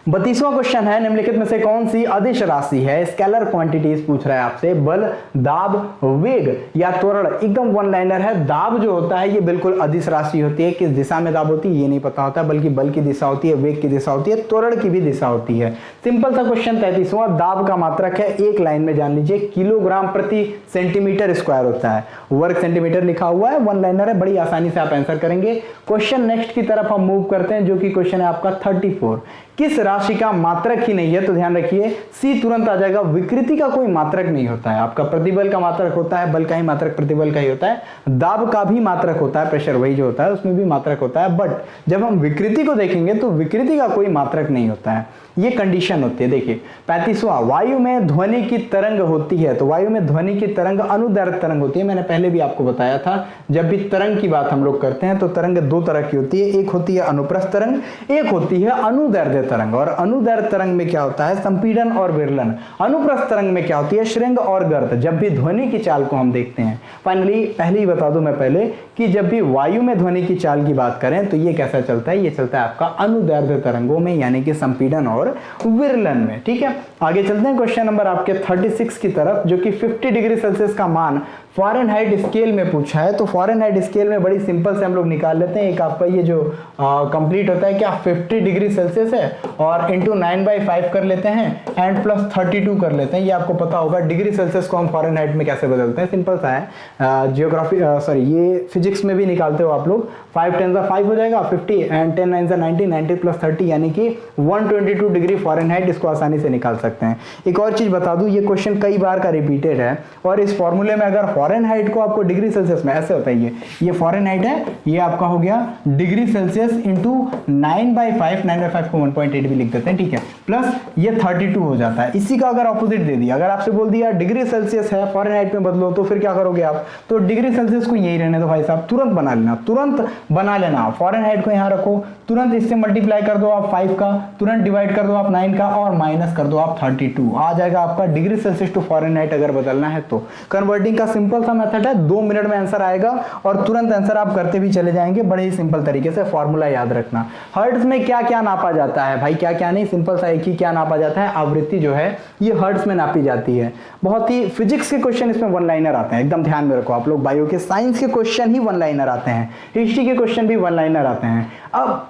32वां क्वेश्चन है, निम्नलिखित में से कौन सी अदिश राशि है? स्केलर क्वांटिटीज पूछ रहा है आपसे, बल, दाब, वेग या त्वरण। एकदम वन लाइनर है। दाब जो होता है ये बिल्कुल अदिश राशि होती है, किस दिशा में दाब होती है ये नहीं पता होता, बल्कि बल की दिशा होती है, वेग की दिशा होती है, त्वरण की भी दिशा होती है। सिंपल सा क्वेश्चन 33वां, दाब का मात्रक है, एक लाइन में जान लीजिए, किलोग्राम प्रति सेंटीमीटर स्क्वायर होता है, वर्ग सेंटीमीटर लिखा हुआ है, वन लाइनर है, बड़ी आसानी से आप आंसर करेंगे। क्वेश्चन नेक्स्ट की तरफ हम मूव करते हैं, जो कि क्वेश्चन है आपका 34, किस राशि का मात्रक ही नहीं है? तो ध्यान रखिए, सी तुरंत आ जाएगा, विकृति का कोई मात्रक नहीं होता है। आपका प्रतिबल का मात्रक होता है, बल का ही मात्रक प्रतिबल का ही होता है, दाब का भी मात्रक होता है, प्रेशर वही जो होता है उसमें भी मात्रक होता है, बट जब हम विकृति को देखेंगे तो विकृति का कोई मात्रक नहीं होता है, ये कंडीशन होती है। देखिए 35वां, वायु में ध्वनि की तरंग होती है, तो वायु में ध्वनि की तरंग अनुदैर्घ्य तरंग होती है। मैंने पहले भी आपको बताया था, जब भी तरंग की बात हम लोग करते हैं तो तरंग दो तरह की होती है, एक होती है अनुप्रस्थ तरंग, एक होती है अनुदैर्घ्य तरंग। और अनुदैर्घ्य तरंग में क्या होता है? संपीड़न और विरलन। अनुप्रस्थ तरंग में क्या होती है? श्रृंग और गर्त, जब भी ध्वनि की चाल को हम देखते हैं। फाइनली पहले ही बता दूं मैं पहले कि जब भी वायु में ध्वनि की चाल की बात करें तो ये कैसा चलता है? ये चलता है आपका अनुदैर्घ्य तरंगों में, यानी कि संपीड़न और विरलन में। ठीक है, आगे चलते हैं क्वेश्चन नंबर आपके 36 की तरफ, जो कि 50 डिग्री सेल्सियस का मान फ़ारेनहाइट स्केल में पूछा है। तो फ़ारेनहाइट स्केल में बड़ी सिंपल से हम लोग निकाल लेते हैं। एक आपका ये जो कंप्लीट होता है क्या 50 डिग्री सेल्सियस है, और इंटू 9/5 कर लेते हैं एंड प्लस 32 कर लेते हैं। ये आपको पता होगा डिग्री सेल्सियस को हम फ़ारेनहाइट में कैसे बदलते हैं, सिंपल सा है। जियोग्राफी सॉरी ये फिजिक्स में भी निकालते हो आप लोग। 5 10 5 हो जाएगा 50 एंड 10 9 90, 90 प्लस 30 यानी कि 122 डिग्री फ़ारेनहाइट, इसको आसानी से निकाल सकते हैं। एक और चीज़ बता दूं, ये क्वेश्चन कई बार का रिपीटेड है, और इस फॉर्मूले में अगर फ़ारेनहाइट को आपको डिग्री सेल्सियस में ऐसे होता है, ये फ़ारेनहाइट है, ये आपका हो गया डिग्री सेल्सियस इंटू 9/5, 9/5 को 1.8 भी लिख देते हैं, ठीक है, प्लस ये 32 हो जाता है। इसी का अगर ऑपोजिट दे दिया, अगर आपसे बोल दिया डिग्री सेल्सियस है फ़ारेनहाइट में बदलो, तो फिर क्या करोगे आप? तो डिग्री सेल्सियस को यही रहने दो भाई साहब, तुरंत बना लेना, तुरंत बना लेना। फ़ारेनहाइट को यहाँ रखो, तुरंत इससे मल्टीप्लाई कर दो आप 5 का, तुरंत डिवाइड कर दो आप 9 का, और माइनस कर दो आप 32, आ जाएगा आपका डिग्री सेल्सियस टू फ़ारेनहाइट अगर बदलना है तो। कन्वर्टिंग का सिंपल सा मेथड है, 2 मिनट में आंसर आएगा, और तुरंत आंसर आप करते भी चले जाएंगे, बड़े ही सिंपल तरीके से। फॉर्मूला याद रखना। हर्ट्ज में क्या क्या नापा जाता है भाई? क्या क्या नहीं, सिंपल सा एक ही क्या नापा जाता है, आवृत्ति जो है ये हर्ट्ज में नापी जाती है। बहुत ही फिजिक्स के क्वेश्चन इसमें वन लाइनर आते हैं, एकदम ध्यान में रखो आप लोग। बायो के, साइंस के क्वेश्चन ही वन लाइनर आते हैं, हिस्ट्री के क्वेश्चन भी वन लाइनर आते हैं। अब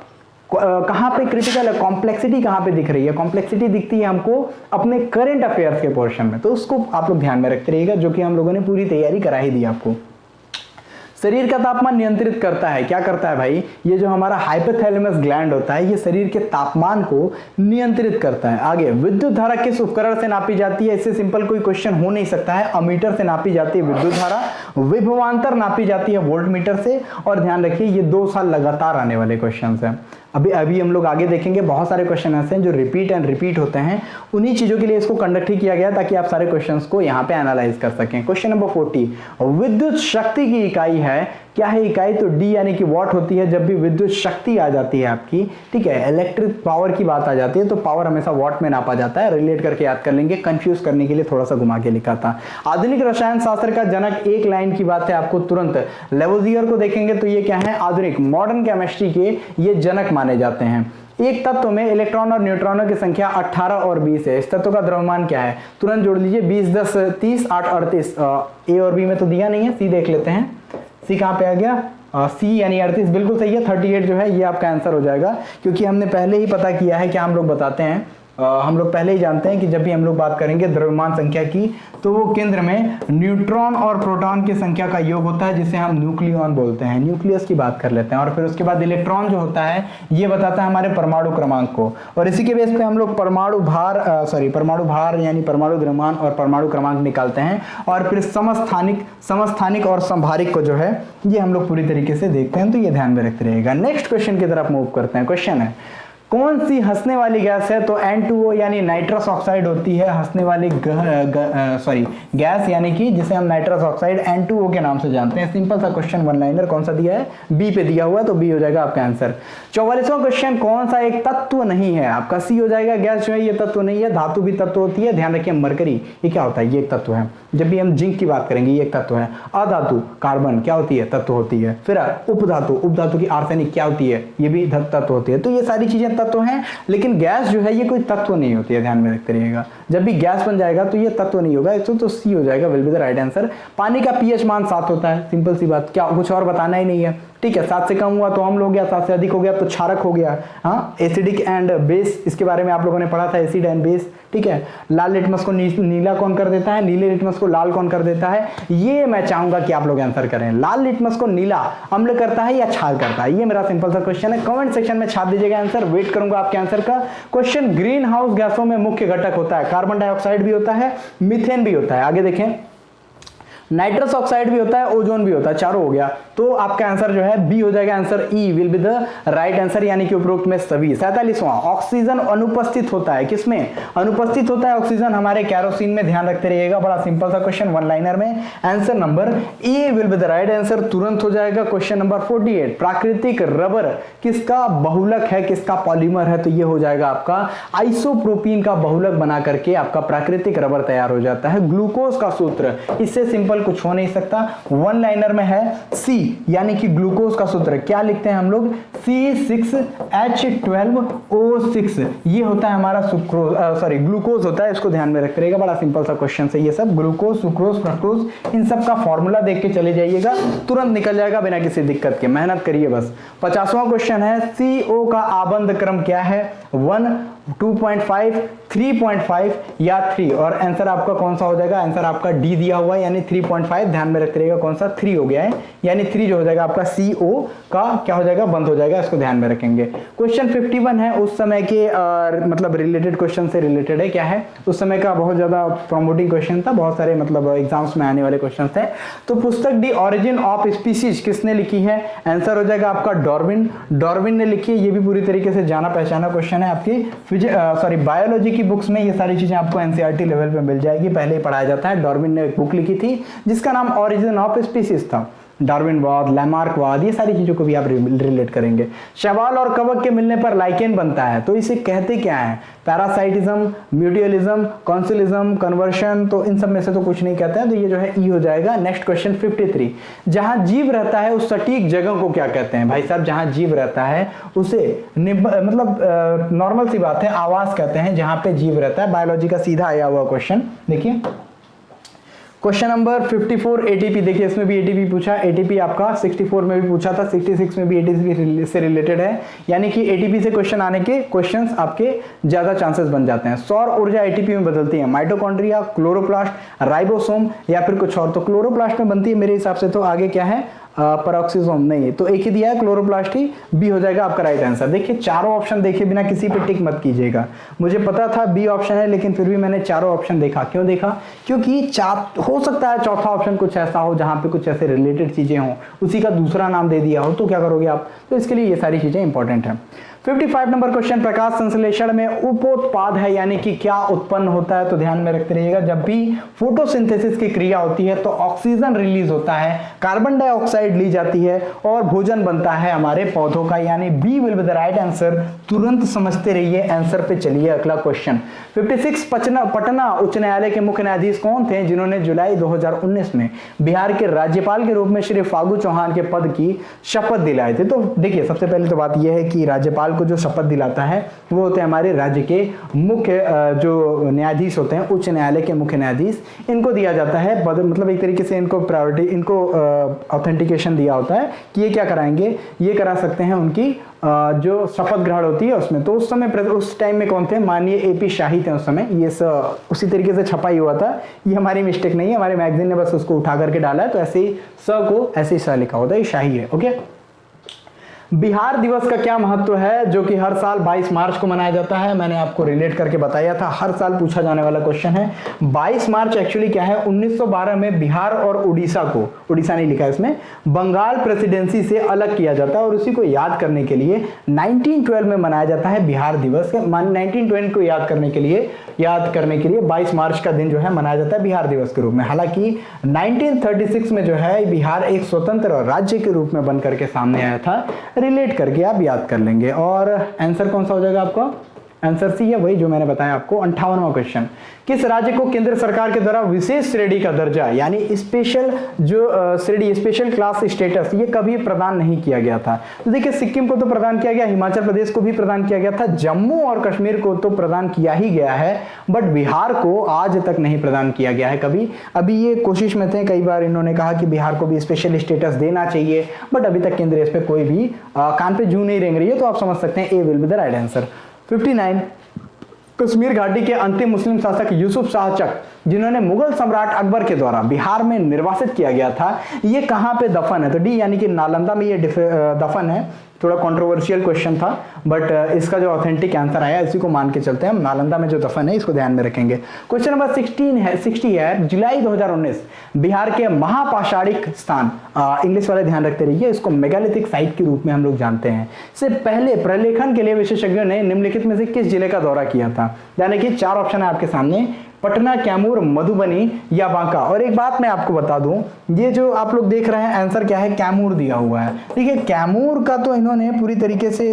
कहां पे क्रिटिकल है, कॉम्प्लेक्सिटी कहां पे दिख रही है? कॉम्प्लेक्सिटी दिखती है हमको अपने करंट अफेयर्स के पोर्शन में, तो उसको आप लोग ध्यान में रखते रहिएगा, जो कि हम लोगों ने पूरी तैयारी करा ही दी आपको। शरीर का तापमान नियंत्रित करता है, क्या करता है भाई, ये जो हमारा हाइपोथैलेमस ग्लैंड होता है ये शरीर के तापमान को नियंत्रित करता है। आगे, विद्युत धारा किस उपकरण से नापी जाती है, इससे सिंपल कोई क्वेश्चन हो नहीं सकता है। अमीटर से नापी जाती है विद्युत धारा, विभवांतर नापी जाती है वोल्टमीटर से। और ध्यान रखिए ये 2 साल लगातार आने वाले क्वेश्चन हैं। अभी हम लोग आगे देखेंगे, बहुत सारे क्वेश्चन ऐसे हैं जो रिपीट एंड रिपीट होते हैं, उन्हीं चीजों के लिए इसको कंडक्ट ही किया गया ताकि आप सारे क्वेश्चंस को यहाँ पे एनालाइज कर सकें। क्वेश्चन नंबर 40, विद्युत शक्ति की इकाई है, क्या है इकाई, तो डी यानी कि वॉट होती है। जब भी विद्युत शक्ति आ जाती है आपकी, ठीक है, इलेक्ट्रिक पावर की बात आ जाती है तो पावर हमेशा वॉट में नापा जाता है। रिलेट करके याद कर लेंगे, कंफ्यूज करने के लिए थोड़ा सा घुमा के लिखा था। आधुनिक रसायन शास्त्र का जनक, एक लाइन की बात है आपको तुरंत, लेवोजियर को देखेंगे तो ये क्या है, आधुनिक मॉडर्न केमिस्ट्री के ये जनक माने जाते हैं। एक तत्व में इलेक्ट्रॉन और न्यूट्रॉनों की संख्या 18 और 20 है। इस तत्व का द्रव्यमान क्या है, तुरंत जोड़ लीजिए, 20 10 30 8 38। ए और बी में तो दिया नहीं है, सी देख लेते हैं। सी कहाँ पे आ गया, सी यानी 38 बिल्कुल सही है। 38 जो है ये आपका आंसर हो जाएगा, क्योंकि हमने पहले ही पता किया है, क्या हम लोग बताते हैं, हम लोग पहले ही जानते हैं कि जब भी हम लोग बात करेंगे द्रव्यमान संख्या की तो वो केंद्र में न्यूट्रॉन और प्रोटॉन की संख्या का योग होता है, जिसे हम न्यूक्लियॉन बोलते हैं। न्यूक्लियस की बात कर लेते हैं। और फिर उसके बाद इलेक्ट्रॉन जो होता है ये बताता है हमारे परमाणु क्रमांक को, और इसी के बेस पे हम लोग परमाणु भार यानी परमाणु द्रव्यमान और परमाणु क्रमांक निकालते हैं। और फिर समस्थानिक और संभारिक को जो है ये हम लोग पूरी तरीके से देखते हैं, तो ये ध्यान में रखते रहिएगा। नेक्स्ट क्वेश्चन की तरफ मूव करते हैं। क्वेश्चन है, कौन सी हंसने वाली गैस है, तो N2O यानी नाइट्रस ऑक्साइड होती है हंसने वाली गैस, यानी कि जिसे हम नाइट्रस ऑक्साइड N2O के नाम से जानते हैं। सिंपल सा क्वेश्चन, वन लाइनर, कौन सा दिया है, बी पे दिया हुआ है, तो बी हो जाएगा आपका आंसर। 44वां क्वेश्चन, कौन सा एक तत्व नहीं है, आपका सी हो जाएगा। गैस जो है ये तत्व नहीं है, धातु भी तत्व होती है। ध्यान रखिए, मरकरी ये क्या होता है, ये एक तत्व है। जब भी हम जिंक की बात करेंगे ये एक तत्व है। अधातु कार्बन क्या होती है, तत्व होती है। फिर उपधातु की आर्सेनिक क्या होती है, ये भी तत्व होती है। तो ये सारी चीजें तत्व हैं, लेकिन गैस जो है ये कोई तत्व नहीं होती है, ध्यान में रखते रहिएगा। जब भी गैस बन जाएगा तो ये तत्व नहीं होगा, तो सी हो जाएगा, will be the right answer. पानी का पीएच मान 7 होता है, सिंपल सी बात, क्या कुछ और बताना ही नहीं है, ठीक है। 7 से कम हुआ तो अम्ल हो गया, 7 से अधिक हो गया तो क्षारक हो गया। हाँ, एसिडिक एंड बेस, इसके बारे में आप लोगों ने पढ़ा था, एसिड एंड बेस, ठीक है। लाल लिटमस को नीला कौन कर देता है, नीले लिटमस को लाल कौन कर देता है, ये मैं चाहूंगा कि आप लोग आंसर करें। लाल लिटमस को नीला अम्ल करता है या क्षार करता है, ये मेरा सिंपल सा क्वेश्चन है। कमेंट सेक्शन में छाप दीजिएगा आंसर, वेट करूंगा आपके आंसर का। क्वेश्चन, ग्रीन हाउस गैसों में मुख्य घटक होता है, कार्बन डाइऑक्साइड भी होता है, मीथेन भी होता है, आगे देखें, नाइट्रस ऑक्साइड भी होता है, ओजोन भी होता है, चारों हो गया। तो आपका आंसर जो है बी हो जाएगा, answer E will be the right answer, यानी कि उपरोक्त में सभी। 47वां, ऑक्सीजन अनुपस्थित होता है, किसमें अनुपस्थित होता है ऑक्सीजन, हमारे कैरोसिन में। ध्यान रखते रहिएगा, बड़ा सिंपल सा क्वेश्चन, वन लाइनर में। Answer number A will be the right answer, तुरंत हो जाएगा। क्वेश्चन नंबर 48, प्राकृतिक रबर किसका बहुलक है, किसका पॉलीमर है, तो ये हो जाएगा आपका आइसोप्रोपीन का बहुलक बना करके आपका प्राकृतिक रबर तैयार हो जाता है। ग्लूकोज का सूत्र, इससे सिंपल कुछ हो नहीं सकता, वन लाइनर में है सी, यानी कि ग्लूकोज का सूत्र क्या लिखते हैं हम लोग, C6H12O6, ये होता है हमारा ग्लूकोज होता है, इसको ध्यान में रख रहिएगा। बड़ा सिंपल सा क्वेश्चन है ये सब, ग्लूकोज, सुक्रोज, फ्रक्टोज, इन सब का फॉर्मूला देख के चले जाइएगा, तुरंत निकल जाएगा बिना किसी दिक्कत के, मेहनत करिए बस। 50वां क्वेश्चन है, CO का आबंध क्रम क्या है, 1, 2.5, 3.5 या 3, और आंसर आपका कौन सा हो जाएगा, आंसर आपका डी दिया हुआ है, यानी 3.5, ध्यान में रख रहिएगा कौन सा 3 हो गया है, यानी 3 जो हो जाएगा आपका CO का क्या हो जाएगा, बंद हो जाएगा, इसको ध्यान में रखेंगे। क्वेश्चन 51 है, उस समय के मतलब रिलेटेड क्वेश्चन से रिलेटेड है, क्या है, उस समय का बहुत ज्यादा प्रमोटिंग क्वेश्चन था, बहुत सारे मतलब एग्जाम्स में आने वाले क्वेश्चन थे। तो पुस्तक दी ऑरिजिन ऑफ स्पीसीज किसने लिखी है, आंसर हो जाएगा आपका डार्विन ने लिखी है। ये भी पूरी तरीके से जाना पहचाना क्वेश्चन है, आपकी बायोलॉजी की बुक्स में ये सारी चीजें आपको एनसीईआरटी लेवल पे मिल जाएगी, पहले ही पढ़ाया जाता है। डार्विन ने एक बुक लिखी थी जिसका नाम ऑरिजिन ऑफ स्पीसीज था। डार्विनवाद, लैमार्कवाद, ये सारी चीजों को भी आप रिलेट करेंगे। शैवाल और कवक के मिलने पर लाइकेन बनता है, तो इसे कहते क्या है, पैरासाइटिज्म, म्यूचुअलिज्म, कॉन्सिलिज्म, कन्वर्शन, तो इन सब में से तो कुछ नहीं कहते हैं, तो ये जो है ई हो जाएगा। नेक्स्ट क्वेश्चन 53, जहां जीव रहता है उस सटीक जगह को क्या कहते हैं, भाई साहब जहां जीव रहता है उसे मतलब नॉर्मल सी बात है, आवास कहते हैं जहां पे जीव रहता है। बायोलॉजी का सीधा आया हुआ क्वेश्चन देखिए, क्वेश्चन नंबर 54 एटीपी, देखिए इसमें भी एटीपी पूछा, एटीपी आपका 64 में भी पूछा था, 66 में भी एटीपी से रिलेटेड है, यानी कि एटीपी से क्वेश्चन आने के क्वेश्चंस आपके ज्यादा चांसेस बन जाते हैं। सौर ऊर्जा एटीपी में बदलती है, माइटोकॉन्ड्रिया, क्लोरोप्लास्ट, राइबोसोम या फिर कुछ और, तो क्लोरोप्लास्ट में बनती है मेरे हिसाब से, तो आगे क्या है पेरोक्सिसोम नहीं, तो एक ही दिया है क्लोरोप्लास्ट, बी हो जाएगा आपका राइट आंसर। देखिए चारों ऑप्शन देखे बिना किसी पे टिक मत कीजिएगा। मुझे पता था बी ऑप्शन है, लेकिन फिर भी मैंने चारों ऑप्शन देखा। क्यों देखा? क्योंकि हो सकता है चौथा ऑप्शन कुछ ऐसा हो जहां पे कुछ ऐसे रिलेटेड चीजें हों, उसी का दूसरा नाम दे दिया हो, तो क्या करोगे आप? तो इसके लिए ये सारी चीजें इंपॉर्टेंट है। 55 नंबर क्वेश्चन, प्रकाश संश्लेषण में उपोत्पाद है यानी कि क्या उत्पन्न होता है? तो ध्यान में रखते रहिएगा, जब भी फोटोसिंथेसिस की क्रिया होती है तो ऑक्सीजन रिलीज होता है, कार्बन डाइऑक्साइड ली जाती है और भोजन बनता है हमारे पौधों का, यानी B will be the right answer. तुरंत समझते रहिए, आंसर पे चलिए। अगला क्वेश्चन 56, पटना उच्च न्यायालय के मुख्य न्यायाधीश कौन थे जिन्होंने जुलाई 2019 में बिहार के राज्यपाल के रूप में श्री फागू चौहान के पद की शपथ दिलाए थे? तो देखिए सबसे पहले तो बात यह है कि राज्यपाल को जो शपथ दिलाता है वो होते हैं हमारे राज्य के मुख्य जो न्यायाधीश होते हैं, उच्च न्यायालय के मुख्य न्यायाधीश, इनको दिया जाता है मतलब एक तरीके से इनको प्रायोरिटी, इनको ऑथेंटिकेशन दिया होता है कि ये क्या कराएंगे, ये करा सकते हैं उनकी जो शपथ ग्रहण होती है उसमें। तो उस समय उस टाइम में कौन थे? माननीय एपी शाही थे उस समय। ये उसी तरीके से छपा ही हुआ था, ये हमारी मिस्टेक नहीं है, हमारे मैगजीन ने बस उसको उठा करके डाला है, तो ऐसे ही स को ऐसे ही स लिखा होता है, ये शाही है। ओके, बिहार दिवस का क्या महत्व है जो कि हर साल 22 मार्च को मनाया जाता है? मैंने आपको रिलेट करके बताया था, हर साल पूछा जाने वाला क्वेश्चन है। 22 मार्च एक्चुअली क्या है, 1912 में बिहार और उड़ीसा को, उड़ीसा नहीं लिखा है इसमें, बंगाल प्रेसिडेंसी से अलग किया जाता है और उसी को याद करने के लिए 1912 में मनाया जाता है बिहार दिवस। 1912 को याद करने के लिए 22 मार्च का दिन जो है मनाया जाता है बिहार दिवस के रूप में। हालांकि 1936 में जो है बिहार एक स्वतंत्र राज्य के रूप में बन करके सामने आया था। रिलेट करके आप याद कर लेंगे। और आंसर कौन सा हो जाएगा आपका? आंसर सी है, वही जो मैंने बताया आपको। 58वां क्वेश्चन, किस राज्य को केंद्र सरकार के द्वारा विशेष श्रेणी का दर्जा यानी स्पेशल जो श्रेणी, स्पेशल क्लास स्टेटस, ये कभी प्रदान नहीं किया गया था? तो देखिए सिक्किम को तो प्रदान किया गया, हिमाचल प्रदेश को भी प्रदान किया गया था, जम्मू और कश्मीर को तो प्रदान किया ही गया है, बट बिहार को आज तक नहीं प्रदान किया गया है कभी। अभी ये कोशिश में थे, कई बार इन्होंने कहा कि बिहार को भी स्पेशल स्टेटस देना चाहिए, बट अभी तक केंद्र इस पर कोई भी कान पे जू नहीं रेंग रही है, तो आप समझ सकते हैं A will be the right answer. 59, Kashmir घाटी के अंतिम मुस्लिम शासक यूसुफ शाह चक, जिन्होंने मुगल सम्राट अकबर के द्वारा बिहार में निर्वासित किया गया था, ये कहां पे दफन है? तो डी यानी कि नालंदा में ये दफन है। थोड़ा कंट्रोवर्शियल क्वेश्चन था, बट इसका जो ऑथेंटिक आंसर आया इसी को मान के चलते हैं, नालंदा में जो दफन है इसको ध्यान में रखेंगे। क्वेश्चन नंबर 60 है, जुलाई 2019 बिहार के महापाषाणिक स्थान, इंग्लिश वाले ध्यान रखते रहिए, इसको मेगालिथिक साइट के रूप में हम लोग जानते हैं। इससे पहले प्रलेखन के लिए विशेषज्ञों ने निम्नलिखित में से किस जिले का दौरा किया था? यानी कि 4 ऑप्शन है आपके सामने, पटना, कैमूर, मधुबनी या बांका। और एक बात मैं आपको बता दूं, ये जो आप लोग देख रहे हैं आंसर क्या है, कैमूर दिया हुआ है। देखिए कैमूर का तो इन्होंने पूरी तरीके से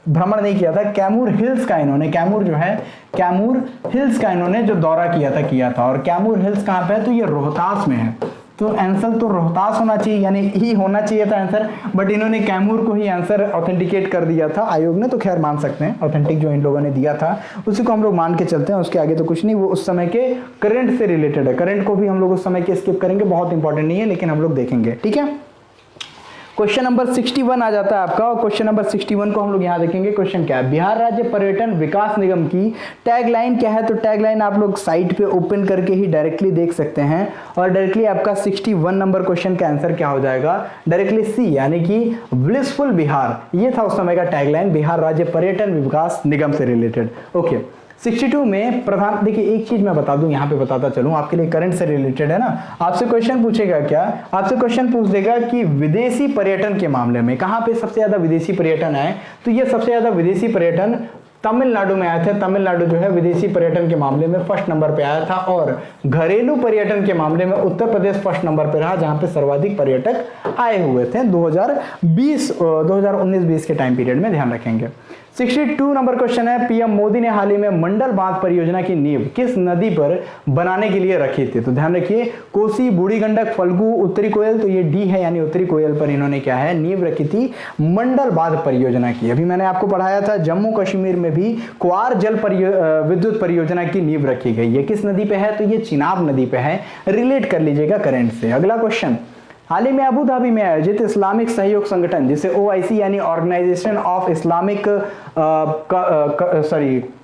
भ्रमण नहीं किया था, कैमूर हिल्स का इन्होंने, कैमूर जो है कैमूर हिल्स का इन्होंने जो दौरा किया था। और कैमूर हिल्स कहाँ पे है? तो ये रोहतास में है। तो आंसर तो रोहतास होना चाहिए, यानी ही होना चाहिए था आंसर, बट इन्होंने कैमूर को ही आंसर ऑथेंटिकेट कर दिया था आयोग ने, तो खैर मान सकते हैं, ऑथेंटिक जो इन लोगों ने दिया था उसी को हम लोग मान के चलते हैं, उसके आगे तो कुछ नहीं। वो उस समय के करंट से रिलेटेड है, करंट को भी हम लोग उस समय के स्किप करेंगे, बहुत इंपॉर्टेंट नहीं है, लेकिन हम लोग देखेंगे, ठीक है। क्वेश्चन नंबर 61 आ जाता है आपका, और क्वेश्चन नंबर 61 को हम लोग यहाँ देखेंगे। क्वेश्चन क्या है, बिहार राज्य पर्यटन विकास निगम की टैगलाइन क्या है? तो टैगलाइन आप लोग साइट पे ओपन करके ही डायरेक्टली देख सकते हैं, और डायरेक्टली आपका 61 नंबर क्वेश्चन का आंसर क्या हो जाएगा? डायरेक्टली सी, यानी कि ब्लिसफुल बिहार, ये था उस समय का टैगलाइन, बिहार राज्य पर्यटन विकास निगम से रिलेटेड। ओके, 62 में प्रधान, देखिए एक चीज मैं बता दूं, यहाँ पे बताता चलूं आपके लिए, करंट से रिलेटेड है ना। आपसे क्वेश्चन पूछेगा क्या? आपसे क्वेश्चन पूछ देगा कि विदेशी पर्यटन के मामले में कहाँ पे सबसे ज्यादा विदेशी पर्यटन है? तो ये सबसे ज्यादा विदेशी पर्यटन तमिलनाडु में आए थे। तमिलनाडु जो है विदेशी पर्यटन के मामले में फर्स्ट नंबर पे आया था, और घरेलू पर्यटन के मामले में उत्तर प्रदेश फर्स्ट नंबर पे रहा, जहां पे सर्वाधिक पर्यटक आए हुए थे 2019-20 के टाइम पीरियड में, ध्यान रखेंगे। 62 नंबर क्वेश्चन है, पीएम मोदी ने हाल ही में मंडल बांध परियोजना की नींव किस नदी पर बनाने के लिए रखी थी? तो ध्यान रखिए, कोसी, बूढ़ी गंडक, फल्गु, उत्तरी कोयल, तो ये डी है, यानी उत्तरी कोयल पर इन्होंने क्या है, नींव रखी थी मंडल बांध परियोजना की। अभी मैंने आपको पढ़ाया था जम्मू कश्मीर में भी क्वार जल विद्युत परियोजना की नींव रखी गई है, किस नदी पे है? तो ये चिनाब नदी पे है, रिलेट कर लीजिएगा करंट से। अगला क्वेश्चन हाल ही में अबू धाबी में आयोजित इस्लामिक सहयोग संगठन जिसे ओआईसी यानी ऑर्गेनाइजेशन ऑफ इस्लामिक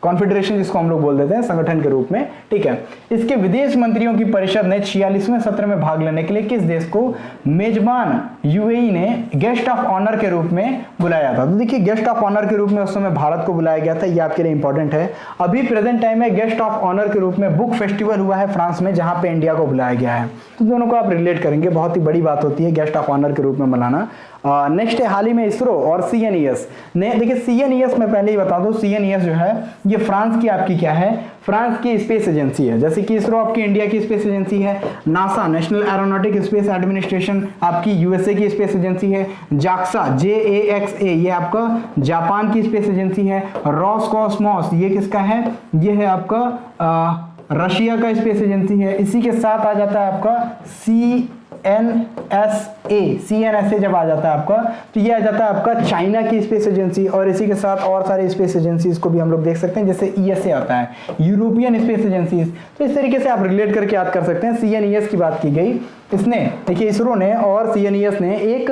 कॉन्फेडरेशन जिसको हम लोग बोल देते हैं संगठन के रूप में, ठीक है, इसके विदेश मंत्रियों की परिषद ने 46वें सत्र में भाग लेने के लिए किस देश को मेजबान यूएई ने गेस्ट ऑफ ऑनर के रूप में बुलाया था। तो देखिए गेस्ट ऑफ ऑनर के रूप में उस समय भारत को बुलाया गया था, ये आपके लिए इंपॉर्टेंट है। अभी प्रेजेंट टाइम में गेस्ट ऑफ ऑनर के रूप में बुक फेस्टिवल हुआ है फ्रांस में, जहां पे इंडिया को बुलाया गया है। तो दोनों को आप रिलेट करेंगे, बहुत ही बड़ी बात होती है गेस्ट ऑफ ऑनर के रूप में बुलाना। नेक्स्ट है हाल ही में इसरो और सीएनईएस ने, देखिए सीएनईएस मैं पहले ही बता दूं, सीएनईएस जो है ये फ्रांस की आपकी क्या है, फ्रांस की स्पेस एजेंसी है। जैसे कि इसरो आपकी इंडिया की स्पेस एजेंसी है, NASA national aeronautic space administration आपकी यूएसए की स्पेस एजेंसी है, जाक्सा JAXA ये आपका जापान की स्पेस एजेंसी है, रॉसकॉस्मोस ये किसका है, ये है आपका रशिया का स्पेस एजेंसी है। इसी के साथ आ जाता है आपका CNSA जब आ जाता है आपका, तो ये आ जाता है आपका चाइना की स्पेस एजेंसी, और इसी के साथ और सारे स्पेस एजेंसीज को भी हम लोग देख सकते हैं, जैसे ESA आता है यूरोपियन स्पेस एजेंसीज। तो इस तरीके से आप रिलेट करके याद कर सकते हैं। CNES की बात की गई, इसने देखिए इसरो ने और CNES ने एक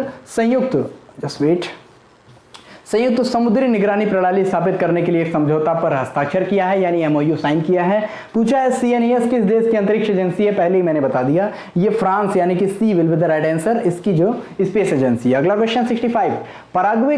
संयुक्त समुद्री निगरानी प्रणाली स्थापित करने के लिए एक समझौता पर हस्ताक्षर किया है, यानी MOU साइन किया है। पूछा है CNES किस देश की अंतरिक्ष एजेंसी है, पहले ही मैंने बता दिया, ये फ्रांस यानी कि C will be the right answer, इसकी जो स्पेस एजेंसी है। अगला क्वेश्चन 65, पराग्वे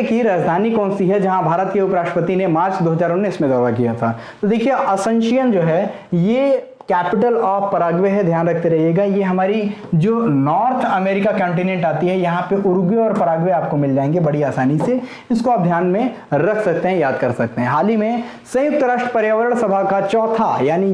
की राजधानी कौन सी है जहां भारत के उपराष्ट्रपति ने मार्च 2019 में दौरा किया था। तो देखिए असंशियन जो है ये कैपिटल ऑफ पराग्वे है, ध्यान रखते रहिएगा। ये हमारी जो नॉर्थ अमेरिका कॉन्टिनेंट आती है, यहाँ पे उरुग्वे और पराग्वे आपको मिल जाएंगे बड़ी आसानी से, इसको आप ध्यान में रख सकते हैं, याद कर सकते हैं। हाल ही में संयुक्त राष्ट्र पर्यावरण सभा का चौथा यानी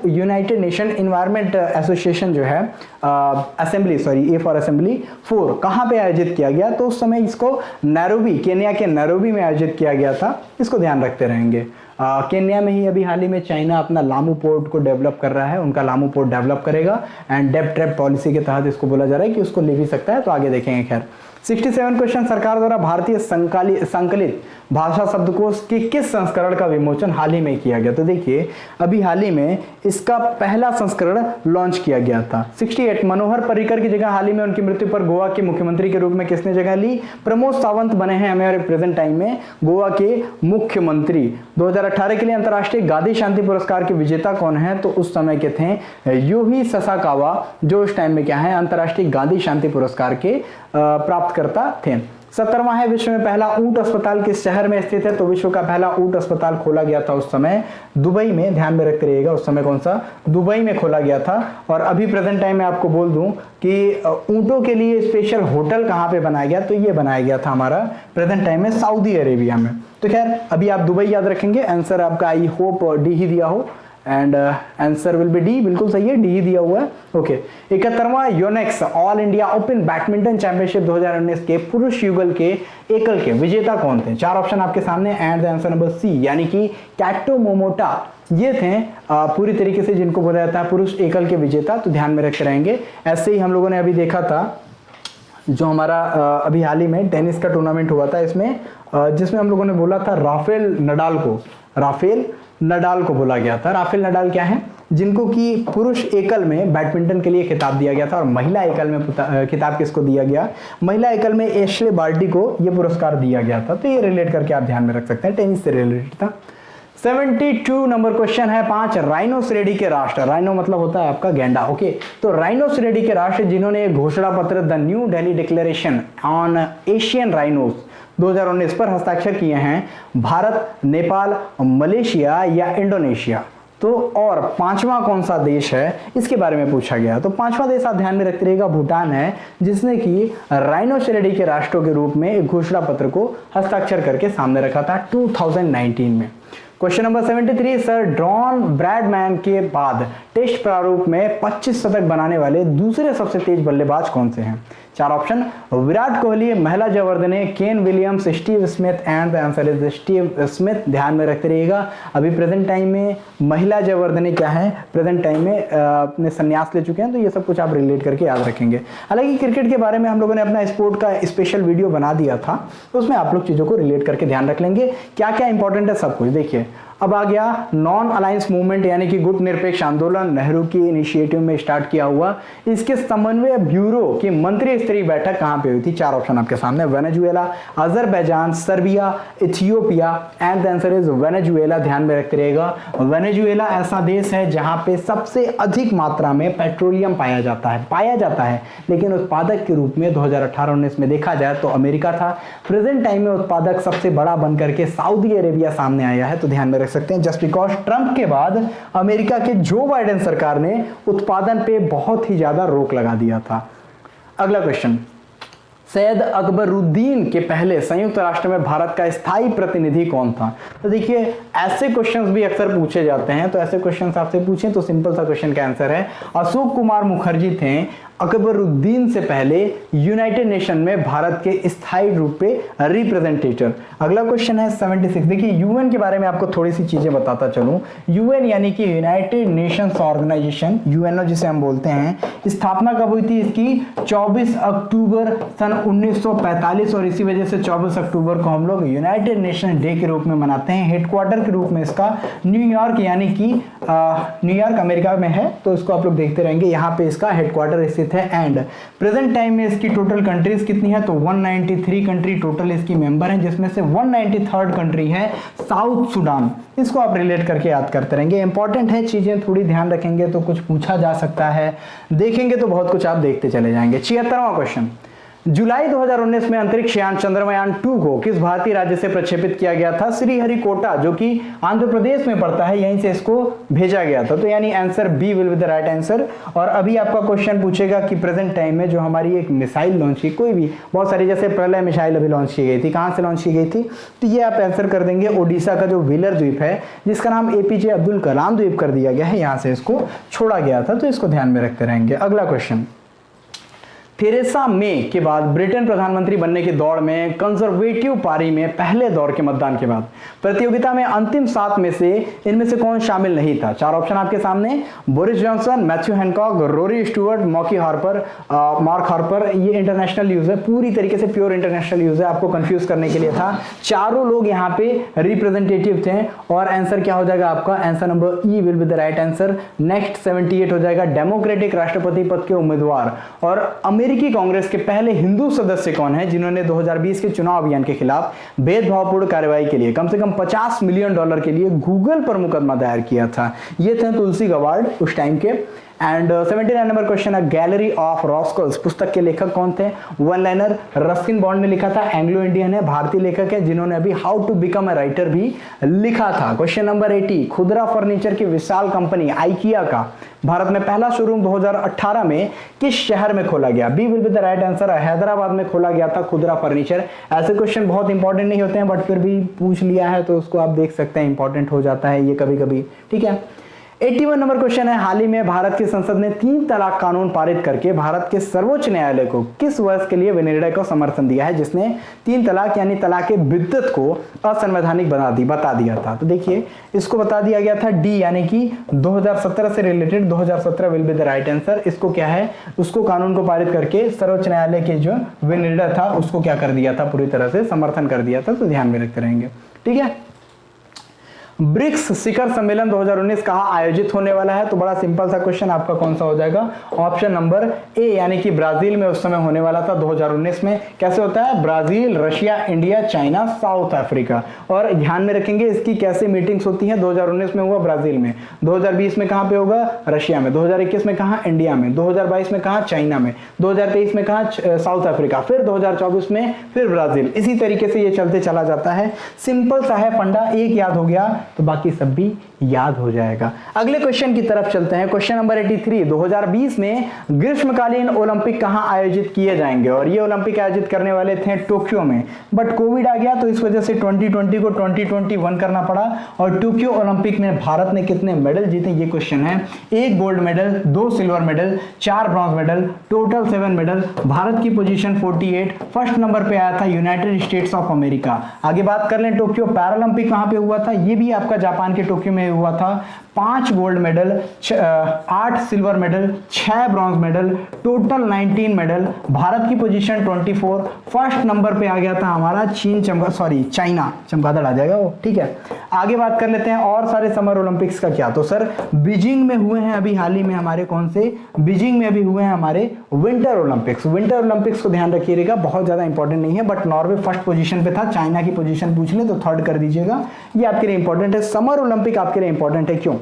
यूनाइटेड नेशन इन्वायरमेंट एसोसिएशन जो है असेंबली, A फॉर असेंबली 4 कहाँ पे आयोजित किया गया, तो उस समय इसको नैरोबी, केन्या के नैरोबी में आयोजित किया गया था, इसको ध्यान रखते रहेंगे। केन्या में ही अभी हाल ही में चाइना अपना लामू पोर्ट को डेवलप कर रहा है, उनका लामू पोर्ट डेवलप करेगा एंड डेप्थ ट्रैप पॉलिसी के तहत इसको बोला जा रहा है कि उसको ले भी सकता है, तो आगे देखेंगे। खैर 67 क्वेश्चन, सरकार द्वारा भारतीय संकलित भाषा शब्दकोश के किस संस्करण का विमोचन हाल ही में किया गया। तो देखिए अभी हाल ही में इसका पहला संस्करण लॉन्च किया गया था। 68 मनोहर पर्रिकर की जगह हाल ही में उनकी मृत्यु पर गोवा के मुख्यमंत्री के रूप में किसने जगह ली, प्रमोद सावंत बने हैं हमारे प्रेजेंट टाइम में गोवा के मुख्यमंत्री। 2018 के लिए अंतर्राष्ट्रीय गांधी शांति पुरस्कार के विजेता कौन है, तो उस समय के थे यूही ससाकावा, जो उस टाइम में क्या है अंतर्राष्ट्रीय गांधी शांति पुरस्कार के प्राप्तकर्ता थे। 17वां है विश्व में पहला ऊंट अस्पताल किस शहर में स्थित है, तो विश्व का पहला ऊंट अस्पताल खोला गया था उस समय दुबई में, ध्यान में रखते रहिएगा, उस समय कौन सा, दुबई में खोला गया था। और अभी प्रेजेंट टाइम में आपको बोल दूं कि ऊंटों के लिए स्पेशल होटल कहां पे बनाया गया, तो ये बनाया गया था हमारा प्रेजेंट टाइम में सऊदी अरेबिया में। तो खैर अभी आप दुबई याद रखेंगे, आंसर आपका आई होप डी ही दिया हो, and answer will be D, बिल्कुल सही है, डी ही दिया हुआ है। ओके 71वां Yonex all India open badminton championship 2019 के पुरुष युगल के एकल के विजेता कौन थे। 4 ऑप्शन आपके सामने and the answer number C यानी कि कैटो मोमोटा, ये थे पूरी तरीके से जिनको बोला जाता है पुरुष एकल के विजेता, तो ध्यान में रखते रहेंगे। ऐसे ही हम लोगों ने अभी देखा था जो हमारा अभी हाल ही में टेनिस का टूर्नामेंट हुआ था, इसमें जिसमें हम लोगों ने बोला था राफेल नडाल को बोला गया था। राफेल नडाल क्या है, जिनको कि पुरुष एकल में बैडमिंटन के लिए खिताब दिया गया था, और महिला एकल में खिताब किसको दिया गया, महिला एकल में एश्ले बार्टी को यह पुरस्कार दिया गया था। तो ये रिलेट करके आप ध्यान में रख सकते हैं, टेनिस से रिलेटेड था। 72 नंबर क्वेश्चन है 5 राइनोसेरेडी के राष्ट्र, राइनो मतलब होता है आपका गेंडा, ओके। तो राइनोसेरेडी के राष्ट्र जिन्होंने एक घोषणा पत्र the new Delhi declaration on Asian rhinos 2019 पर हस्ताक्षर किए हैं, भारत, नेपाल, मलेशिया या इंडोनेशिया। तो और 5वां कौन सा देश है इसके बारे में पूछा गया। तो 5वां देश आप ध्यान में रखते रहिएगा, भूटान है, जिसने कि राइनोसेरेडी के राष्ट्रों के रूप में एक घोषणा पत्र को हस्ताक्षर करके सामने रखा था 2019 में। Question number 73 sir Don Bradman के बाद टेस्ट प्रारूप में 25 शतक बनाने वाले दूसरे सबसे तेज बल्लेबाज कौन से हैं। 4 ऑप्शन विराट कोहली, महिला Jayewardene, Kane Williams, Steve Smith and the answer is Steve Smith. ध्यान में रखते रहिएगा, अभी प्रेजेंट टाइम में महिला जयवर्धने क्या है, प्रेजेंट टाइम में अपने संन्यास ले चुके हैं, तो ये सब कुछ आप रिलेट करके याद रखेंगे। हालांकि क्रिकेट के बारे में हम लोगों ने अपना स्पोर्ट का स्पेशल वीडियो बना दिया था, तो उसमें आप लोग चीज़ों को रिलेट करके ध्यान रख लेंगे, क्या क्या इंपॉर्टेंट है सब कुछ। देखिए अब आ गया नॉन अलायंस मूवमेंट यानी कि गुट निरपेक्ष आंदोलन, नेहरू की इनिशिएटिव में स्टार्ट किया हुआ। इसके समन्वय ब्यूरो की मंत्री स्तरीय बैठक कहां पे हुई थी? 4 ऑप्शन आपके सामने, Venezuela, Azerbaijan, Serbia, Ethiopia and the answer is Venezuela. ध्यान में रखते रहिएगा, वेनेजुएला ऐसा देश है जहां पे सबसे अधिक मात्रा में पेट्रोलियम पाया जाता है, लेकिन उत्पादक के रूप में 2018-19 में देखा जाए तो अमेरिका था। प्रेजेंट टाइम में उत्पादक सबसे बड़ा बनकर के सऊदी अरेबिया सामने आया है, तो ध्यान में रख सकते हैं। जस्ट बिकॉज ट्रंप के बाद अमेरिका के जो बाइडेन सरकार ने उत्पादन पे बहुत ही ज्यादा रोक लगा दिया था। अगला क्वेश्चन, सैयद अकबरुद्दीन के पहले संयुक्त राष्ट्र में भारत का स्थायी प्रतिनिधि कौन था? तो देखिए ऐसे क्वेश्चंस भी अक्सर पूछे जाते हैं, तो ऐसे क्वेश्चंस आपसे पूछें तो सिंपल सा क्वेश्चन का आंसर है अशोक कुमार मुखर्जी थे अकबरुद्दीन से पहले यूनाइटेड नेशन में भारत के स्थायी रूप पे रिप्रेजेंटेटर। अगला क्वेश्चन है 76। देखिए यूएन के बारे में आपको थोड़ी सी चीजें बताता चलूं। यूएन यानी कि यूनाइटेड नेशंस ऑर्गेनाइजेशन, यूएनओ जिसे हम बोलते हैं, स्थापना कब हुई थी इसकी? 24 अक्टूबर सन 1945, और इसी वजह से 24 अक्टूबर को हम लोग यूनाइटेड नेशन डे के रूप में मनाते हैं। हेडक्वार्टर के रूप में इसका न्यूयॉर्क यानी कि न्यूयॉर्क अमेरिका में है, तो इसको आप लोग देखते रहेंगे, यहाँ पे इसका हेडक्वार्टर स्थित है। एंड प्रेजेंट टाइम में इसकी टोटल कंट्रीज कितनी है? तो 193 कंट्री टोटल इसकी मेंबर हैं, जिसमें से 193rd कंट्री है साउथ सुडान। इसको आप रिलेट करके याद करते रहेंगे, इंपॉर्टेंट है, चीजें थोड़ी ध्यान रखेंगे तो कुछ पूछा जा सकता है, देखेंगे तो बहुत कुछ आप देखते चले जाएंगे। 76वां क्वेश्चन, जुलाई 2019 में अंतरिक्ष यान चंद्रयान 2 को किस भारतीय राज्य से प्रक्षेपित किया गया था? श्रीहरिकोटा, जो कि आंध्र प्रदेश में पड़ता है, यहीं से इसको भेजा गया था। तो यानी answer B will be the right answer. और अभी आपका क्वेश्चन पूछेगा कि प्रेजेंट टाइम में जो हमारी एक मिसाइल लॉन्च की, कोई भी बहुत सारी, जैसे प्रलय मिसाइल अभी लॉन्च की गई थी, कहां से लॉन्च की गई थी? तो ये आप आंसर कर देंगे ओडिशा का जो व्हीलर द्वीप है, जिसका नाम एपीजे अब्दुल कलाम द्वीप कर दिया गया है, यहां से इसको छोड़ा गया था, तो इसको ध्यान में रखते रहेंगे। अगला क्वेश्चन, थेरेसा मे के बाद ब्रिटेन प्रधानमंत्री बनने की दौड़ में कंजर्वेटिव पार्टी में पहले दौर के मतदान के बाद प्रतियोगिता में अंतिम 7 में से इनमें से कौन शामिल नहीं था? 4 ऑप्शन आपके सामने, Boris Johnson, Matthew Hancock, Rory Stewart, mark Harper. ये इंटरनेशनल यूज है, पूरी तरीके से प्योर इंटरनेशनल यूज है, आपको कंफ्यूज करने के लिए था। चारों लोग यहाँ पे रिप्रेजेंटेटिव थे, और आंसर क्या हो जाएगा आपका? Answer number E will be the right answer. Next 78 हो जाएगा डेमोक्रेटिक राष्ट्रपति पद के उम्मीदवार और अमेरिकी कांग्रेस के पहले हिंदू सदस्य कौन है जिन्होंने 2020 के चुनाव अभियान के खिलाफ भेदभावपूर्ण कार्रवाई के लिए कम से कम $50 मिलियन के लिए गूगल पर मुकदमा दायर किया था? ये थे तुलसी गवार्ड उस टाइम के। एंड 79 नंबर क्वेश्चन है, गैलरी ऑफ रॉस्कल्स पुस्तक के लेखक कौन थे? वन लाइनर रस्किन बॉन्ड ने लिखा था, एंग्लो इंडियन है, भारतीय लेखक है, जिन्होंने अभी how to become a writer भी लिखा था। क्वेश्चन नंबर 80, खुदरा फर्नीचर की विशाल कंपनी आइकिया का भारत में पहला शोरूम 2018 में किस शहर में खोला गया? B will be the right answer, Hyderabad में खोला गया था खुदरा फर्नीचर। ऐसे क्वेश्चन बहुत इंपॉर्टेंट नहीं होते हैं, बट फिर भी पूछ लिया है तो उसको आप देख सकते हैं, इंपॉर्टेंट हो जाता है ये कभी कभी, ठीक है। 81 नंबर क्वेश्चन है, हाल ही में भारत की संसद ने 3 तलाक कानून पारित करके भारत के सर्वोच्च न्यायालय को किस वर्ष के लिए विनिर्णय को समर्थन दिया है, जिसने 3 तलाक यानी तलाक बिद्दत को असंवैधानिक बता दिया था? तो देखिए इसको बता दिया गया था डी, यानी कि 2017 से related, 2017 will be the right answer. इसको क्या है, उसको कानून को पारित करके सर्वोच्च न्यायालय के जो विनिर्णय था उसको क्या कर दिया था, पूरी तरह से समर्थन कर दिया था, तो ध्यान में रखते रहेंगे, ठीक है। ब्रिक्स शिखर सम्मेलन 2019 कहां आयोजित होने वाला है? तो बड़ा सिंपल सा क्वेश्चन आपका कौन सा हो जाएगा? ऑप्शन नंबर ए, यानी कि ब्राजील में उस समय होने वाला था 2019 में। कैसे होता है? Brazil, Russia, India, China, south Africa. और ध्यान में रखेंगे इसकी कैसे मीटिंग्स होती हैं। 2019 में हुआ ब्राजील में, 2020 में कहां पे होगा? रशिया में, 2021 में कहां? इंडिया में, 2022 में कहां? चाइना में, 2023 में कहां? साउथ अफ्रीका, फिर 2024 में फिर ब्राजील। इसी तरीके से ये चलते चला जाता है। सिंपल सा है फंडा, एक याद हो गया तो बाकी सब भी याद हो जाएगा। अगले क्वेश्चन की तरफ चलते हैं। क्वेश्चन नंबर 83, 2020 में ग्रीष्मकालीन ओलंपिक कहां आयोजित किए जाएंगे? और ये ओलंपिक आयोजित करने वाले थे टोक्यो में, बट कोविड आ गया तो इस वजह से 2020 को 2021 करना पड़ा। और टोक्यो ओलंपिक में भारत ने कितने मेडल जीते, ये क्वेश्चन है। 1 gold medal, 2 silver medal, 4 bronze medal, total 7 medal. Bharat की पोजीशन 48, फर्स्ट नंबर पे आया था यूनाइटेड स्टेट्स ऑफ अमेरिका। आगे बात कर लें, टोक्यो पैरालंपिक कहां पे हुआ था? ये भी आपका जापान के टोक्यो में हुआ था। 5 gold medal, 8 silver medal, 6 bronze medal, total 19 medal. Bharat की पोजीशन 24, फर्स्ट नंबर पे आ गया था हमारा चाइना, चमगादड़ आ जाएगा वो, ठीक है। आगे बात कर लेते हैं और सारे समर ओलंपिक्स का क्या, तो सर बीजिंग में हुए हैं अभी हाल ही में हमारे, कौन से, बीजिंग में अभी हुए हैं हमारे विंटर ओलंपिक्स। विंटर ओलंपिक्स को ध्यान रखिएगा, बहुत ज्यादा इंपॉर्टेंट नहीं है, बट नॉर्वे फर्स्ट पोजीशन पे था, चाइना की पोजीशन पूछ ले तो थर्ड कर दीजिएगा, ये आपके लिए इंपॉर्टेंट है। समर ओलंपिक आपके लिए इंपॉर्टेंट है, क्यों?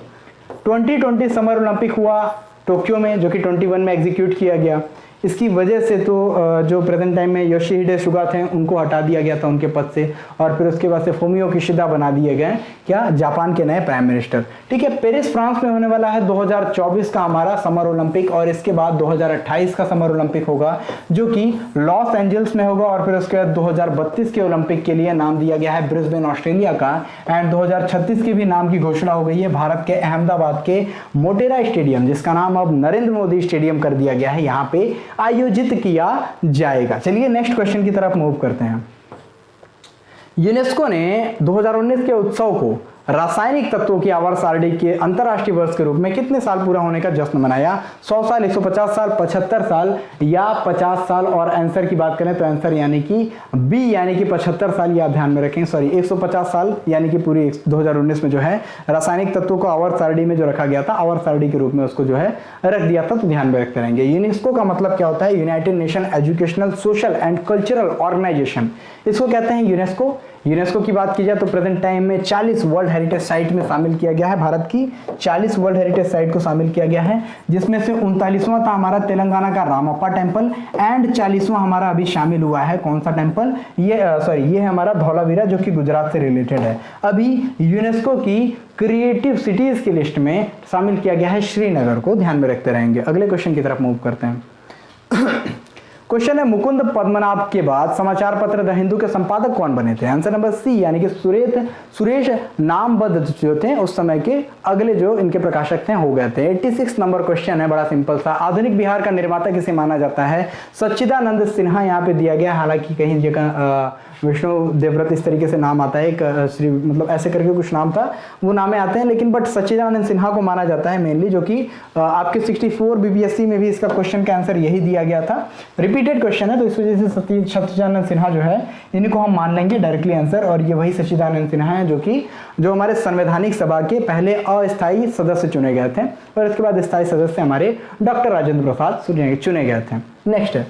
2020 समर ओलंपिक हुआ टोक्यो में, जो कि 21 में एग्जीक्यूट किया गया। इसकी वजह से तो जो प्रेजेंट टाइम में योशिहिडे सुगा थे उनको हटा दिया गया था उनके पद से, और फिर उसके बाद से फुमियो किशिदा बना दिए गए क्या, जापान के नए प्राइम मिनिस्टर, ठीक है। पेरिस फ्रांस में होने वाला है 2024 का हमारा समर ओलंपिक, और इसके बाद 2028 का समर ओलंपिक होगा जो कि लॉस एंजल्स में होगा, और फिर उसके बाद 2032 के ओलंपिक के लिए नाम दिया गया है ब्रिस्बेन ऑस्ट्रेलिया का, एंड 2036 के भी नाम की घोषणा हो गई है भारत के अहमदाबाद के मोटेरा स्टेडियम, जिसका नाम अब नरेंद्र मोदी स्टेडियम कर दिया गया है, यहाँ पे आयोजित किया जाएगा। चलिए नेक्स्ट क्वेश्चन की तरफ मूव करते हैं। यूनेस्को ने 2019 के उत्सव को रासायनिक तत्वों की आवर्त सारणी के अंतरराष्ट्रीय वर्ष के रूप में कितने साल पूरा होने का जश्न मनाया? 100 साल, 150 साल, 75 साल या 50 साल? और आंसर की बात करें तो आंसर यानी कि बी यानी कि 75 साल, या ध्यान में रखें, सॉरी 150 साल यानी कि पूरी 2019 में जो है रासायनिक तत्वों को आवर्त सारणी में जो रखा गया था, आवर्त सारणी के रूप में उसको जो है रख दिया था, तो ध्यान में रखते रहेंगे। यूनेस्को का मतलब क्या होता है? United nation educational, social and cultural organisation, इसको कहते हैं यूनेस्को। यूनेस्को की बात की जाए तो प्रेजेंट टाइम में 40 वर्ल्ड हेरिटेज साइट में शामिल किया गया है, भारत की 40 वर्ल्ड हेरिटेज साइट को शामिल किया गया है, जिसमें से 39वां था हमारा तेलंगाना का रामप्पा टेम्पल, एंड 40वां हमारा अभी शामिल हुआ है कौन सा टेम्पल, ये है हमारा धौलावीरा, जो कि गुजरात से रिलेटेड है। अभी यूनेस्को की क्रिएटिव सिटीज की लिस्ट में शामिल किया गया है श्रीनगर को, ध्यान में रखते रहेंगे। अगले क्वेश्चन की तरफ मूव करते हैं। क्वेश्चन है, मुकुंद पद्मनाभ के बाद समाचार पत्र द हिंदू के संपादक कौन बने थे? आंसर नंबर सी यानी कि सुरेश नामबद्ध जो थे उस समय के अगले जो इनके प्रकाशक थे हो गए थे। 86 नंबर क्वेश्चन है, बड़ा सिंपल सा। आधुनिक बिहार का निर्माता किसे माना जाता है? सच्चिदानंद सिन्हा यहाँ पे दिया गया, हालांकि कहीं जगह विष्णु देवव्रत इस तरीके से नाम आता है, एक श्री मतलब ऐसे करके कुछ नाम था, वो नामे आते हैं, लेकिन बट सच्चिदानंद सिन्हा को माना जाता है मेनली, जो कि आपके 64 बीपीएससी में भी इसका क्वेश्चन का आंसर यही दिया गया था। रिपीटेड क्वेश्चन है तो इस वजह से सच्चिदानंद सिन्हा जो है इनको हम मान लेंगे डायरेक्टली आंसर, और ये वही सच्चिदानंद सिन्हा है जो हमारे संवैधानिक सभा के पहले अस्थायी सदस्य चुने गए थे, और इसके बाद स्थायी सदस्य हमारे डॉक्टर राजेंद्र प्रसाद चुने गए थे। नेक्स्ट है,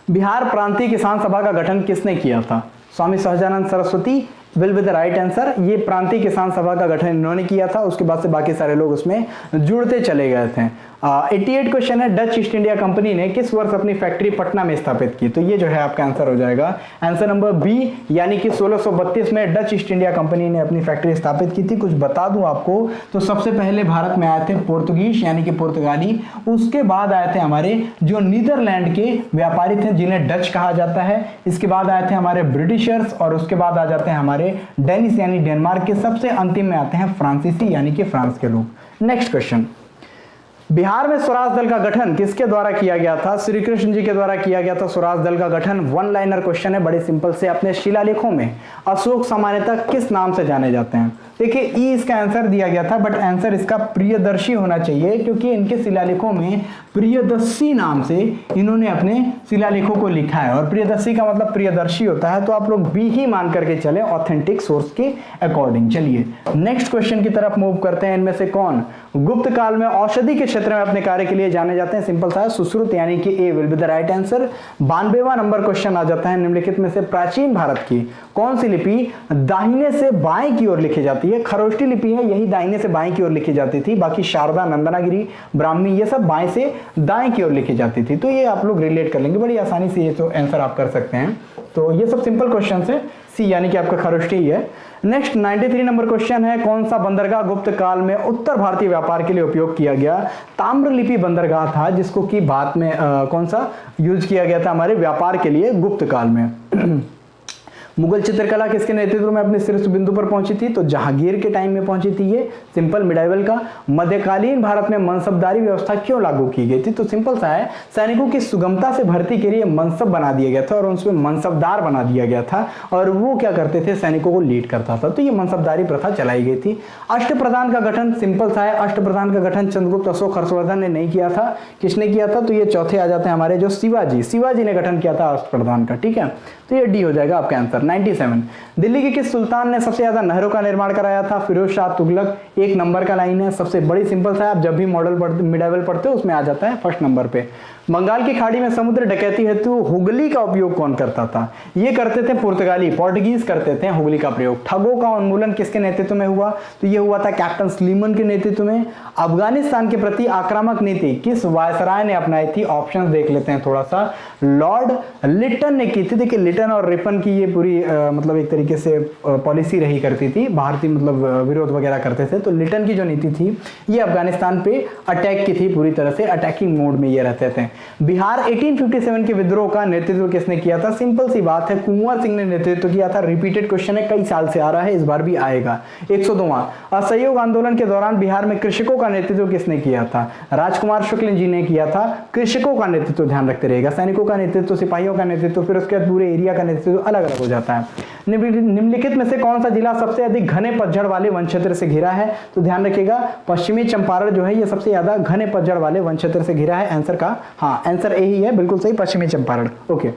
बिहार प्रांतीय किसान सभा का गठन किसने किया था? Swami Sahajanand Saraswati will be the right answer. ये प्रांतीय किसान सभा का गठन इन्होंने किया था, उसके बाद से बाकी सारे लोग उसमें जुड़ते चले गए थे। 88 क्वेश्चन है, डच ईस्ट इंडिया कंपनी ने किस वर्ष अपनी फैक्ट्री पटना में स्थापित की? तो ये जो है आपका आंसर हो जाएगा आंसर नंबर बी, यानी कि 1632 में डच ईस्ट इंडिया कंपनी ने अपनी फैक्ट्री स्थापित की थी। कुछ बता दूं आपको तो सबसे पहले भारत में आए थे पोर्तुगीज यानी कि पुर्तगाली, उसके बाद आए थे हमारे जो नीदरलैंड के व्यापारी थे जिन्हें डच कहा जाता है, इसके बाद आए थे हमारे ब्रिटिशर्स, और उसके बाद आ जाते हैं हमारे डेनिश यानी डेनमार्क के, सबसे अंतिम में आते हैं फ्रांसीसी यानी कि फ्रांस के लोग। नेक्स्ट क्वेश्चन, बिहार में स्वराज दल का गठन किसके द्वारा किया गया था? श्री कृष्ण जी के द्वारा किया गया था स्वराज दल का गठन। वन लाइनर क्वेश्चन है, बड़े सिंपल से। अपने शिलालेखों में अशोक सामान्यतः किस नाम से जाने जाते हैं? देखिए ई इसका आंसर दिया गया था, बट आंसर इसका प्रियदर्शी होना चाहिए, क्योंकि इनके शिलालेखों में प्रियदर्शी नाम से इन्होंने अपने शिलालेखों को लिखा है, और प्रियदर्शी का मतलब प्रियदर्शी होता है, तो आप लोग बी ही मान करके चले ऑथेंटिक सोर्स के अकॉर्डिंग। चलिए नेक्स्ट क्वेश्चन की तरफ मूव करते हैं। इनमें से कौन गुप्त काल में औषधि के क्षेत्र में अपने कार्य के लिए जाने जाते हैं? सिंपल सा है, सुश्रुत यानी कि A will be the right answer. 92वां नंबर क्वेश्चन आ जाता है, निम्नलिखित में से प्राचीन भारत की कौन सी लिपि दाहिने से बाएं की ओर लिखी जाती है? खरोष्टी लिपि है, यही दाहिने से बाएं की ओर लिखी जाती थी, बाकी शारदा, नंदनागिरी, ब्राह्मी ये सब बाएं से दाएं की ओर लिखी जाती थी। तो ये आप लोग रिलेट कर लेंगे बड़ी आसानी से, ये तो आंसर आप कर सकते हैं। तो ये सब सिंपल क्वेश्चन है, सी यानी कि आपका खरोष्टी ही है। नेक्स्ट 93 नंबर क्वेश्चन है, कौन सा बंदरगाह गुप्त काल में उत्तर भारतीय व्यापार के लिए उपयोग किया गया? ताम्रलिपि बंदरगाह था, जिसको कि बाद में कौन सा यूज किया गया था हमारे व्यापार के लिए गुप्त काल में। मुगल चित्रकला किसके नेतृत्व में अपने शीर्ष बिंदु पर पहुंची थी? तो जहांगीर के टाइम में पहुंची थी ये, सिंपल मिडाइवल का। मध्यकालीन भारत में मनसबदारी व्यवस्था क्यों लागू की गई थी? तो सिंपल सा है, सैनिकों की सुगमता से भर्ती के लिए मनसब बना दिया गया था और उसमें मनसबदार बना दिया गया था और वो क्या करते थे? सैनिकों को लीड करता था। तो ये मनसबदारी प्रथा चलाई गई थी। अष्टप्रधान का गठन सिंपल सा है, अष्टप्रधान का गठन चंद्रगुप्त अशोक हर्षवर्धन ने नहीं किया था। किसने किया था? तो ये चौथे आ जाते हैं हमारे जो शिवाजी ने गठन किया था अष्टप्रधान का। ठीक है, तो ये डी हो जाएगा आपका आंसर। 97, दिल्ली के किस सुल्तान ने सबसे ज्यादा नहरों का निर्माण कराया था? फिरोज शाह तुगलक। एक नंबर का लाइन है, सबसे बड़ी सिंपल सा है, आप जब भी मॉडल मिडाइवल पढ़ते हो उसमें आ जाता है फर्स्ट नंबर पे। बंगाल की खाड़ी में समुद्र डकैती हेतु हुगली का उपयोग कौन करता था? ये करते थे पुर्तगाली, पोर्टुगीज करते थे हुगली का प्रयोग। ठगों का उन्मूलन किसके नेतृत्व में हुआ? तो ये हुआ था कैप्टन स्लीमन के नेतृत्व में। अफगानिस्तान के प्रति आक्रामक नीति किस वायसराय ने अपनाई थी? ऑप्शन देख लेते हैं थोड़ा सा। लॉर्ड लिटन ने की थी। देखिए लिटन और रिपन की ये पूरी मतलब एक तरीके से पॉलिसी रही करती थी, भारतीय मतलब विरोध वगैरह करते थे। तो लिटन की जो नीति थी ये अफगानिस्तान पे अटैक की थी, पूरी तरह से अटैकिंग मोड में ये रहते थे। बिहार 1857 के विद्रोह का नेतृत्व किसने किया था? सिंपल सी बात है, कुंवर सिंह ने नेतृत्व किया था। रिपीटेड क्वेश्चन है, कई साल से आ रहा है, इस बार भी आएगा। 102वां, असहयोग आंदोलन के दौरान बिहार में कृषकों का नेतृत्व किसने किया था? राजकुमार शुक्ल जी ने किया था। कृषकों का नेतृत्व ध्यान रखते रहेगा, सैनिकों का नेतृत्व, सिपाहियों का नेतृत्व, फिर उसके बाद पूरे एरिया का नेतृत्व अलग अलग हो जाता है। निम्नलिखित में से कौन सा जिला सबसे अधिक घने पतझड़ वाले वन क्षेत्र से घिरा है? तो ध्यान रखिएगा, पश्चिमी चंपारण जो है ये सबसे ज्यादा घने पतझड़ वाले वन क्षेत्र से घिरा है। आंसर का हाँ आंसर ए ही है, बिल्कुल सही, पश्चिमी चंपारण। ओके,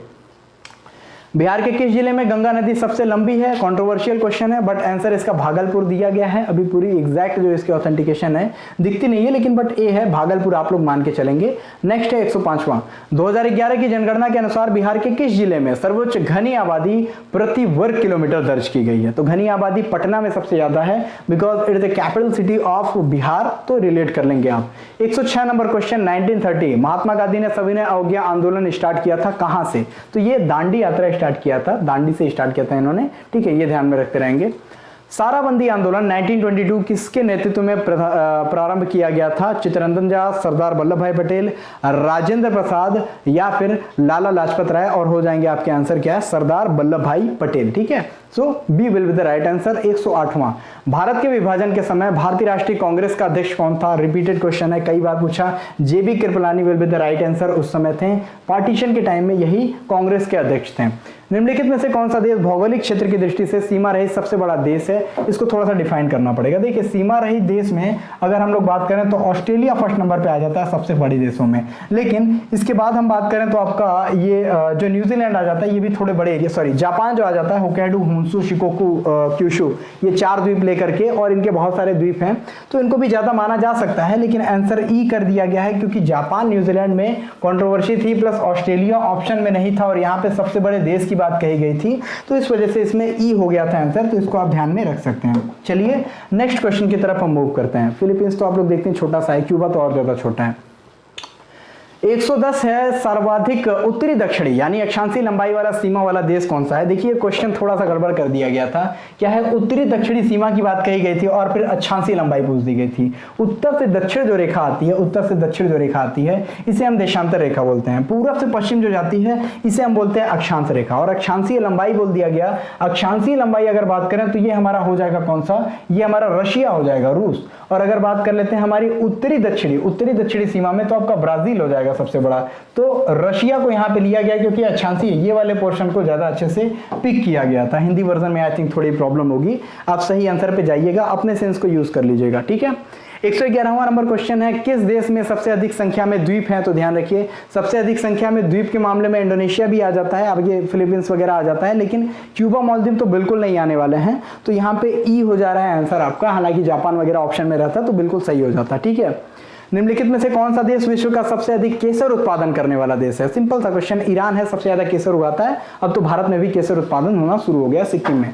बिहार के किस जिले में गंगा नदी सबसे लंबी है? कंट्रोवर्शियल क्वेश्चन है, बट आंसर इसका भागलपुर दिया गया है। अभी पूरी एग्जैक्ट जो इसकी ऑथेंटिकेशन है दिखती नहीं है, लेकिन बट ए है, भागलपुर आप लोग मान के चलेंगे। नेक्स्ट है 105वां, 2011 की जनगणना के अनुसार बिहार के किस जिले में सर्वोच्च घनी आबादी प्रति वर्ग किलोमीटर दर्ज की गई है? तो घनी आबादी पटना में सबसे ज्यादा है, because it is the capital city of Bihar, तो रिलेट कर लेंगे आप। 106 नंबर क्वेश्चन, 1930 महात्मा गांधी ने सविनय अवज्ञा आंदोलन स्टार्ट किया था, कहां से? तो ये दांडी यात्रा स्टार्ट किया था, दांडी से स्टार्ट किया था इन्होंने। ठीक है, ये ध्यान में रखते रहेंगे। साराबंदी आंदोलन 1922 किसके नेतृत्व में प्रारंभ किया गया था? चित्तरंजन दास, सरदार वल्लभ भाई पटेल, राजेंद्र प्रसाद या फिर लाला लाजपत राय? और हो जाएंगे आपके आंसर क्या है? सरदार वल्लभ भाई पटेल। ठीक है, so B will be the right answer. 108वां, भारत के विभाजन के समय भारतीय राष्ट्रीय कांग्रेस का अध्यक्ष कौन था? रिपीटेड क्वेश्चन है, कई बार पूछा। J B Kripalani will be the right answer, उस समय थे, पार्टीशन के टाइम में यही कांग्रेस के अध्यक्ष थे। निम्नलिखित में से कौन सा देश भौगोलिक क्षेत्र की दृष्टि से सीमा रहित सबसे बड़ा देश है? इसको थोड़ा सा डिफाइन करना पड़ेगा। देखिए सीमा रहित देश में अगर हम लोग बात करें तो ऑस्ट्रेलिया फर्स्ट नंबर पे आ जाता है सबसे बड़े देशों में, लेकिन इसके बाद हम बात करें तो आपका ये जो न्यूजीलैंड आ जाता है, ये भी थोड़े बड़े एरिया, सॉरी जापान जो आ जाता है, होक्काइडो, होन्शु, शिकोकू, क्यूशु, ये 4 द्वीप लेकर के, और इनके बहुत सारे द्वीप हैं, तो इनको भी ज्यादा माना जा सकता है, लेकिन आंसर ई कर दिया गया है क्योंकि जापान न्यूजीलैंड में कंट्रोवर्सी थी, प्लस ऑस्ट्रेलिया ऑप्शन में नहीं था और यहाँ पे सबसे बड़े देश की बात कही गई थी, तो इस वजह से इसमें ई हो गया था आंसर, तो इसको आप ध्यान में रख सकते हैं। चलिए नेक्स्ट क्वेश्चन की तरफ हम मूव करते हैं। फिलीपींस तो आप लोग देखते हैं छोटा सा है, क्यूबा तो और ज्यादा छोटा है। 110 है सर्वाधिक उत्तरी दक्षिणी यानी अक्षांशीय लंबाई वाला सीमा वाला देश कौन सा है? देखिए क्वेश्चन थोड़ा सा गड़बड़ कर दिया गया था, क्या है उत्तरी दक्षिणी सीमा की बात कही गई थी और फिर अक्षांशीय लंबाई पूछ दी गई थी। उत्तर से दक्षिण जो रेखा आती है, उत्तर से दक्षिण जो रेखा आती है इसे हम देशांतर रेखा बोलते हैं। पूर्व से पश्चिम जो जाती है इसे हम बोलते हैं अक्षांश रेखा, और अक्षांशीय लंबाई बोल दिया गया। अक्षांशीय लंबाई अगर बात करें तो ये हमारा हो जाएगा कौन सा? ये हमारा रशिया हो जाएगा, रूस। और अगर बात कर लेते हैं हमारी उत्तरी दक्षिणी सीमा में तो आपका ब्राजील हो जाएगा सबसे बड़ा। तो रशिया को यहां पे लिया गया क्योंकि अक्षांशीय ये वाले पोर्शन को ज्यादा अच्छे से पिक किया गया था। हिंदी वर्जन में आई थिंक थोड़ी प्रॉब्लम होगी, आप सही आंसर पे जाइएगा, अपने सेंस को यूज कर लीजिएगा, ठीक है। 111वां नंबर क्वेश्चन है, किस देश में सबसे अधिक संख्या में द्वीप हैं? तो ध्यान रखिए सबसे अधिक संख्या में द्वीप के मामले में इंडोनेशिया भी आ जाता है, अब ये फिलीपींस वगैरह आ जाता है, लेकिन क्यूबा, मालदीव तो बिल्कुल नहीं आने वाले हैं। तो यहाँ पे ई हो जा रहा है आंसर आपका, हालांकि जापान वगैरह ऑप्शन में रहता तो बिल्कुल सही हो जाता, ठीक है। निम्नलिखित में से कौन सा देश विश्व का सबसे अधिक केसर उत्पादन करने वाला देश है? सिंपल सा क्वेश्चन, ईरान है, सबसे ज्यादा केसर उगाता है। अब तो भारत में भी केसर उत्पादन होना शुरू हो गया, सिक्किम में।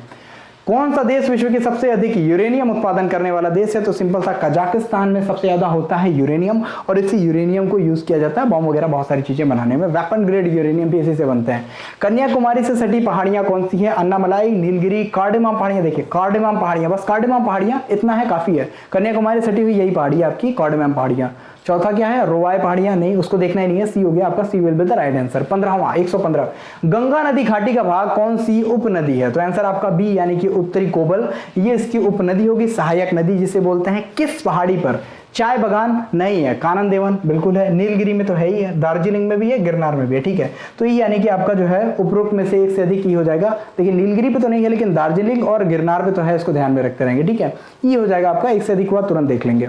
कौन सा देश विश्व के सबसे अधिक यूरेनियम उत्पादन करने वाला देश है? तो सिंपल सा कजाकिस्तान में सबसे ज्यादा होता है यूरेनियम, और इसी यूरेनियम को यूज किया जाता है बॉम्ब वगैरह बहुत सारी चीजें बनाने में। वेपन ग्रेड यूरेनियम भी इसी से बनते हैं। कन्याकुमारी से सटी पहाड़ियां कौन सी है? अन्नामलाई, नीलगिरी, कार्डेमम पहाड़ियां। देखिए कार्डेमम पहाड़ियां, बस कार्डेमम पहाड़ियां इतना है, काफी है। कन्याकुमारी सटी हुई यही पहाड़ी है आपकी कार्डेमम पहाड़ियां। चौथा क्या है, रोवाय पहाड़ियां, नहीं उसको देखना ही नहीं है, सी हो गया आपका, C will be the right answer. 15वां 115, गंगा नदी घाटी का भाग कौन सी उपनदी है? तो आंसर आपका बी यानी कि उत्तरी कोबल, ये इसकी उपनदी होगी, सहायक नदी जिसे बोलते हैं। किस पहाड़ी पर? चाय बगान नहीं है, कानन देवन बिल्कुल है, नीलगिरी में तो है ही है, दार्जिलिंग में भी है, गिरनार में भी है, ठीक है। तो ये यानी कि आपका जो है उपरोक्त में से एक से अधिक ही हो जाएगा। देखिए नीलगिरी पे तो नहीं है लेकिन दार्जिलिंग और गिरनार पे तो है, इसको ध्यान में रखते रहेंगे, ठीक है। ये हो जाएगा आपका, एक से अधिक हुआ तुरंत देख लेंगे।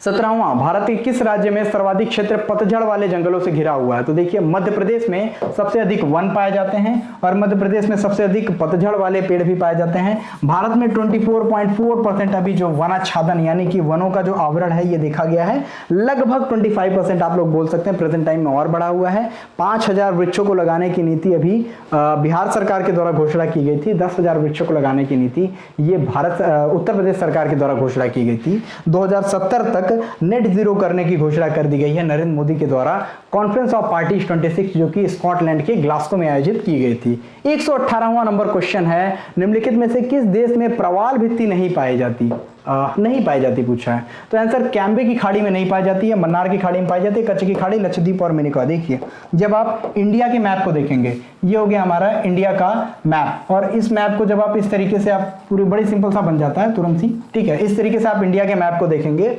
17वां, भारत के किस राज्य में सर्वाधिक क्षेत्र पतझड़ वाले जंगलों से घिरा हुआ है? तो देखिए मध्य प्रदेश में सबसे अधिक वन पाए जाते हैं और मध्य प्रदेश में सबसे अधिक पतझड़ वाले पेड़ भी पाए जाते हैं। भारत में 24.4% अभी जो वनाच्छादन यानी कि वनों का जो आवरण है ये देखा गया है। लगभग 25% आप लोग बोल सकते हैं प्रेजेंट टाइम में और बढ़ा हुआ है। 5000 वृक्षों को लगाने की नीति अभी बिहार सरकार के द्वारा घोषणा की गई थी। 10,000 वृक्षों को लगाने की नीति ये उत्तर प्रदेश सरकार के द्वारा घोषणा की गई थी। 2070 तक नेट जीरो करने की घोषणा कर दी गई है नरेंद्र मोदी के द्वारा। कॉन्फ्रेंस ऑफ पार्टीज 26 जो कि स्कॉटलैंड के ग्लासगो में आयोजित की गई थी। 118वां नंबर क्वेश्चन है, निम्नलिखित में से किस देश में प्रवाल भित्ति नहीं पाई जाती? नहीं पाई जाती पूछा है। तो आंसर कैम्बे की खाड़ी में नहीं पाई जाती है, मन्नार की खाड़ी में पाई जाती है, कच्छ की खाड़ी, लक्षद्वीप और मिनिकॉय। देखिए जब आप इंडिया के मैप को देखेंगे, ये हो गया हमारा इंडिया का मैप, और इस मैप को जब आप इस तरीके से आप पूरी बड़ी सिंपल सा बन जाता है तुरंत ही, ठीक है। इस तरीके से आप इंडिया के मैप को देखेंगे,